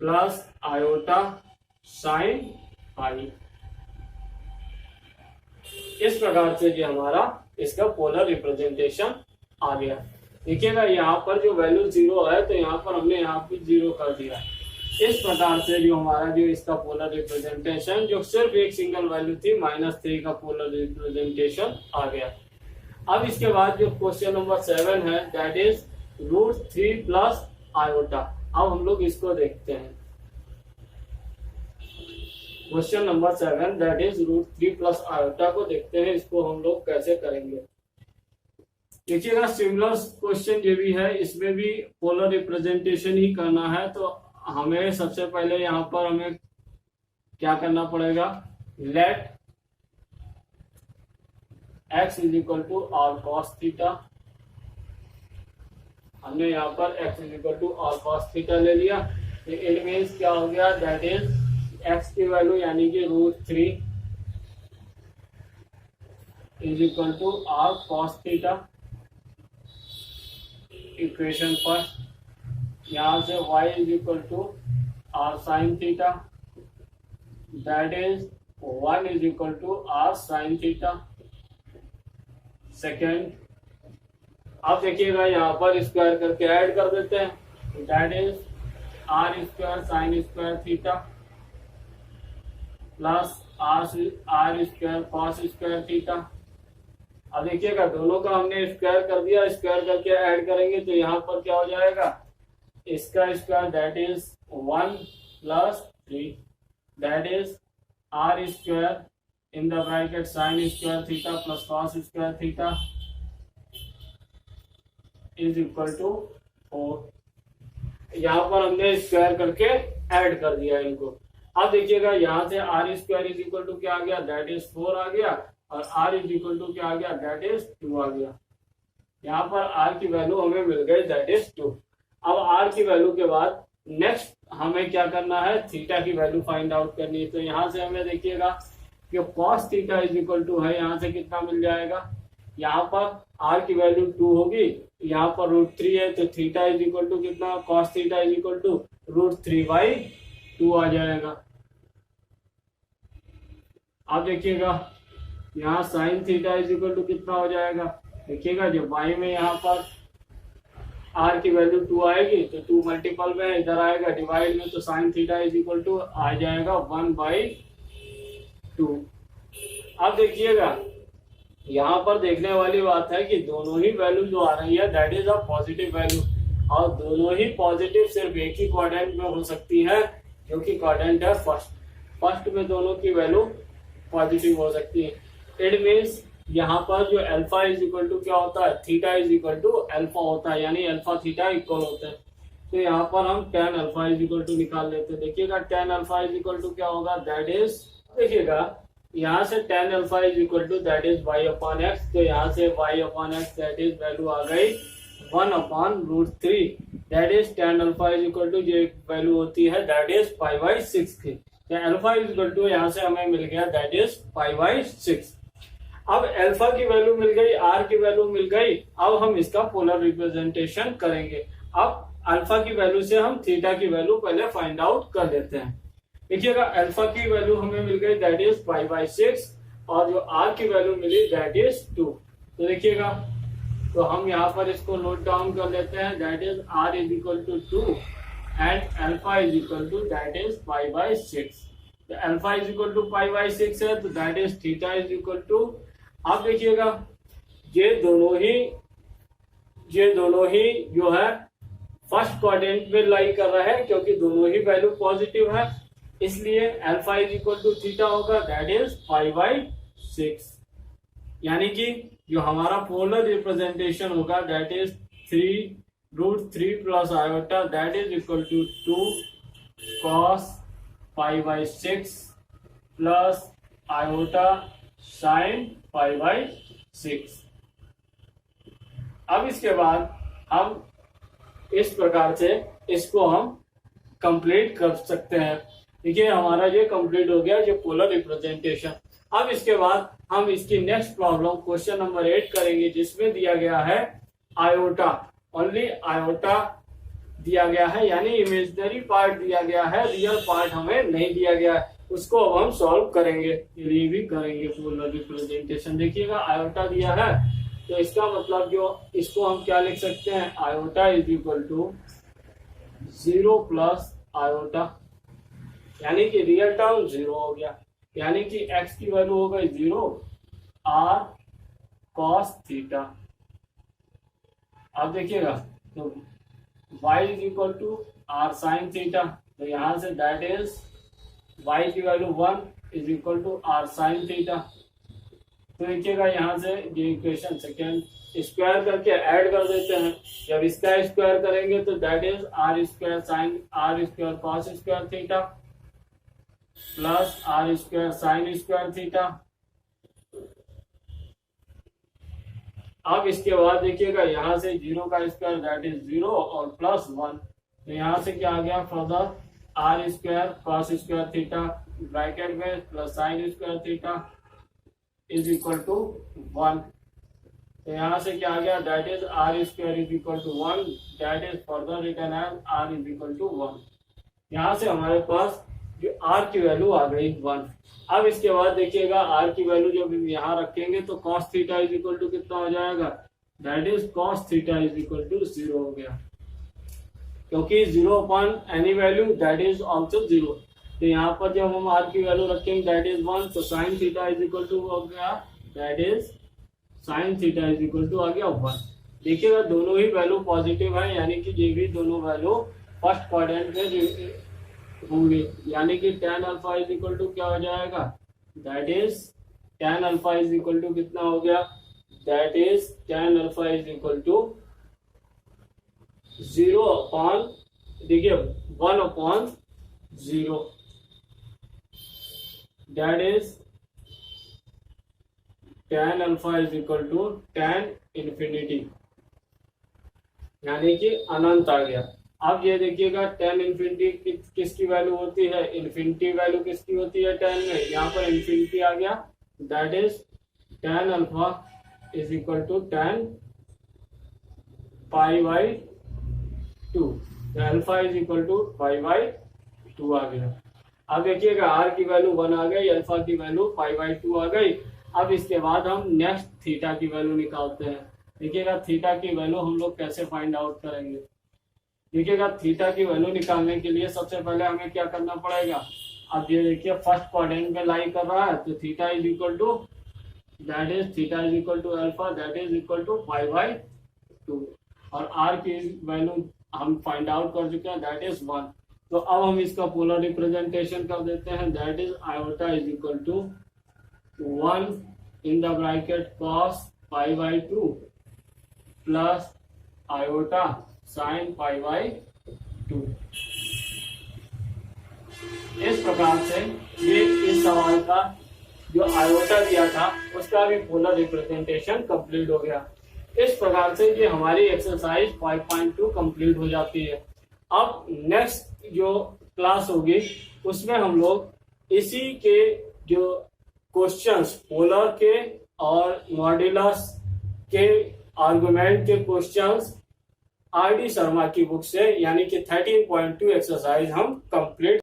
plus iota sine pi. इस प्रकार से जो हमारा इसका पोलर रिप्रेजेंटेशन आ गया। देखिएगा यहाँ पर जो वैल्यू 0 है तो यहाँ पर हमने यहाँ पे 0 कर दिया। इस प्रकार से जो हमारा जो इसका पोलर रिप्रेजेंटेशन जो सिर्फ एक सिंगल वैल्यू थी -3 का पोलर रिप्रेजेंटेशन आ गया। अब इसके बाद जो क्वेश्चन नंबर 7 है दैट इज √3 प्लस आयोटा। अब हम लोग इसको देखते हैं। Question number 7 that is √3 plus iota को देखते हैं, इसको हम लोग कैसे करेंगे। देखिएगा सिमिलर क्वेश्चन जो भी है इसमें भी पोलर रिप्रेजेंटेशन ही करना है, तो हमें सबसे पहले यहाँ पर हमें क्या करना पड़ेगा, let x is equal to r cos theta. हमने यहाँ पर x is equal to r cos theta ले लिया, इट मीन्स क्या हो गया, दैट इज x की वैल्यू यानी कि √3 is equal to r cos theta. Equation first, यहाँ से y is equal to r sine theta that is 1 is equal to r sine theta. Second, अब देखिएगा यहाँ पर स्क्वायर करके ऐड कर देते हैं, that is r square sine square theta plus r square cos square theta. अब देखिएगा दोनों का हमने स्क्वायर कर दिया, स्क्वायर करके ऐड करेंगे तो यहाँ पर क्या हो जाएगा, इसका square that is 1 plus 3 that is r square in the bracket sine square theta plus cos square theta is equal to 4। यहाँ पर हमने स्क्वायर करके ऐड कर दिया इनको। अब देखिएगा यहाँ से r square is equal to क्या आ गया, दैट इज 4 आ गया और r इज इक्वल टू क्या आ गया, दैट इज 2 आ गया। यहाँ पर r की वैल्यू हमें मिल गई, दैट इज 2। अब r की वैल्यू के बाद नेक्स्ट हमें क्या करना है, थीटा की वैल्यू फाइंड आउट करनी है। तो यहाँ से हमें देखिएगा कि cos theta is equal to है, यहाँ से कितना मिल जाएगा, यहाँ पर r की वैल्यू 2 होगी, यहाँ पर √3 है तो थीटा इज इक्वल टू कितना, cos theta is equal to √3/2 आ जाएगा। अब देखिएगा यहाँ sine theta is equal to कितना हो जाएगा, देखिएगा जब y में यहाँ पर r की वैल्यू 2 आएगी तो 2 मल्टीपल में इधर आएगा डिवाइड में, तो sine theta is equal to आ जाएगा 1/2। अब देखिएगा यहाँ पर देखने वाली बात है कि दोनों ही वैल्यू जो आ रही है that is a positive value, और दोनों ही पॉजिटिव सिर्फ एक ही क्वाड्रेंट में हो सकती है जो कि क्वाड्रेंट है फर्स्ट में दोनों की वैल्यू पॉजिटिव हो सकती है। इट मीन्स यहाँ पर जो अल्फा इज इक्वल टू क्या होता है, theta is equal to alpha होता है, यानी अल्फा थीटा इक्वल होते हैं। तो यहाँ पर हम tan alpha is equal to निकाल लेते हैं। देखिएगा tan alpha is equal to क्या होगा, दैट इज देखिएगा यहाँ से tan alpha is equal to that is y upon x, तो यहाँ से y upon x that is value आ गई 1/√3, that is tan alpha is equal to ये वैल्यू होती है दैट इज 5/6 की। अल्फा इज इक्वल टू यहाँ से हमें मिल गया दैट इज 5/6। अब अल्फा की वैल्यू मिल गई, आर की वैल्यू मिल गई, अब हम इसका पोलर रिप्रेजेंटेशन करेंगे। अब अल्फा की वैल्यू से हम थीटा की वैल्यू पहले फाइंड आउट कर लेते हैं। देखिएगा अल्फा की वैल्यू हमें मिल गई दैट इज 5/6 और जो आर की वैल्यू मिली दैट इज 2। तो देखिएगा तो हम यहाँ पर इसको नोट डाउन कर लेते हैं that is r is equal to 2 and alpha is equal to that is 5/6। तो अल्फा इज इक्वल टू 5/6 है तो that is theta is equal to, आप देखिएगा ये दोनों ही जो है फर्स्ट क्वाड्रेंट में लाई कर रहा है क्योंकि दोनों ही वैल्यू पॉजिटिव है, इसलिए alpha is equal to theta होगा दैट इज 5/6। यानी कि जो हमारा पोलर रिप्रेजेंटेशन होगा that is 3√3 plus iota that is equal to 2 cos 5/6 plus iota sine 5/6। अब इसके बाद हम इस प्रकार से इसको हम कंप्लीट कर सकते हैं। देखिए हमारा ये कंप्लीट हो गया जो पोलर रिप्रेजेंटेशन। अब इसके बाद हम इसकी नेक्स्ट प्रॉब्लम क्वेश्चन नंबर 8 करेंगे जिसमें दिया गया है आयोटा, ओनली आयोटा दिया गया है, यानी इमेजिनरी पार्ट दिया गया है, रियल पार्ट हमें नहीं दिया गया है। उसको अब हम सॉल्व करेंगे, ये भी करेंगे पोलर रिप्रेजेंटेशन। देखिएगा आयोटा दिया है तो इसका मतलब जो इसको हम क्या लिख सकते हैं, iota is equal to 0 plus iota, यानी कि रियल टर्म 0 हो गया, यानी कि x की वैल्यू हो गई 0 r cos थीटा। अब देखिएगा तो y is equal to r sine theta, तो यहां से दैट इज y की value 1 is equal to r sine theta. तो देखिएगा यहाँ से ये इक्वेशन सेकेंड स्क्वायर करके ऐड कर देते हैं, जब इसका स्क्वायर करेंगे तो that is r square sine r square cos square theta plus r square sine square theta. अब इसके बाद देखिएगा यहाँ से 0 का स्क्वायर दैट इज 0 और प्लस 1, तो यहाँ से क्या आ गया further r square cos square theta bracket में plus sine square theta is equal to 1। तो यहाँ से क्या आ गया that is r square is equal to 1, that is further written as r is equal to 1। यहाँ से हमारे पास जो r की वैल्यू आ गई 1। अब इसके बाद देखिएगा r की वैल्यू जब यहाँ रखेंगे तो cos theta is equal to कितना हो जाएगा, that is cos theta is equal to 0 हो गया, क्योंकि 0 upon any value that is also 0। तो यहाँ पर जब हम r की वैल्यू रखेंगे दैट इज 1, तो sine theta is equal to हो गया that is sine theta is equal to आ गया 1। देखिएगा दोनों ही वैल्यू पॉजिटिव है, यानी कि ये भी दोनों वैल्यू फर्स्ट क्वाड्रेंट में होंगे, यानी कि tan alpha is equal to क्या हो जाएगा, that is tan alpha is equal to कितना हो गया, that is tan alpha is equal to 0 upon, देखिए 1/0, that is tan alpha is equal to tan infinity, यानी कि अनंत आ गया। अब ये देखिएगा tan इन्फिनिटी किसकी वैल्यू होती है, इन्फिनिटी वैल्यू किसकी होती है tan में, यहाँ पर इन्फिनिटी आ गया, that is tan alpha is equal to tan π/2, alpha is equal to π/2 आ गया। अब देखिएगा r की वैल्यू 1 आ गई, अल्फा की वैल्यू π/2 आ गई। अब इसके बाद हम नेक्स्ट थीटा की वैल्यू निकालते हैं। देखिएगा थीटा की वैल्यू हम लोग कैसे फाइंड आउट करेंगे। देखिएगा थीटा की वैल्यू निकालने के लिए सबसे पहले हमें क्या करना पड़ेगा, अब ये देखिए फर्स्ट क्वाड्रेंट में लाई कर रहा है, तो theta is equal to that is theta is equal to alpha that is equal to π/2, और r की वैल्यू हम फाइंड आउट कर चुके हैं दैट इज 1। तो अब हम इसका पोलर रिप्रेजेंटेशन कर देते हैं, that is iota is equal to 1 in the bracket cos π/2 plus iota sine π/2। इस प्रकार से ये इस सवाल का जो आयोटा दिया था उसका भी पोलर रिप्रेजेंटेशन कंप्लीट हो गया। इस प्रकार से ये हमारी एक्सरसाइज 5.2 कंप्लीट हो जाती है। अब नेक्स्ट जो क्लास होगी उसमें हम लोग इसी के जो क्वेश्चंस पोलर के और मॉड्यूलस के आर्गुमेंट के क्वेश्चंस आर डी शर्मा की बुक से यानी कि 13.2 एक्सरसाइज हम कंप्लीट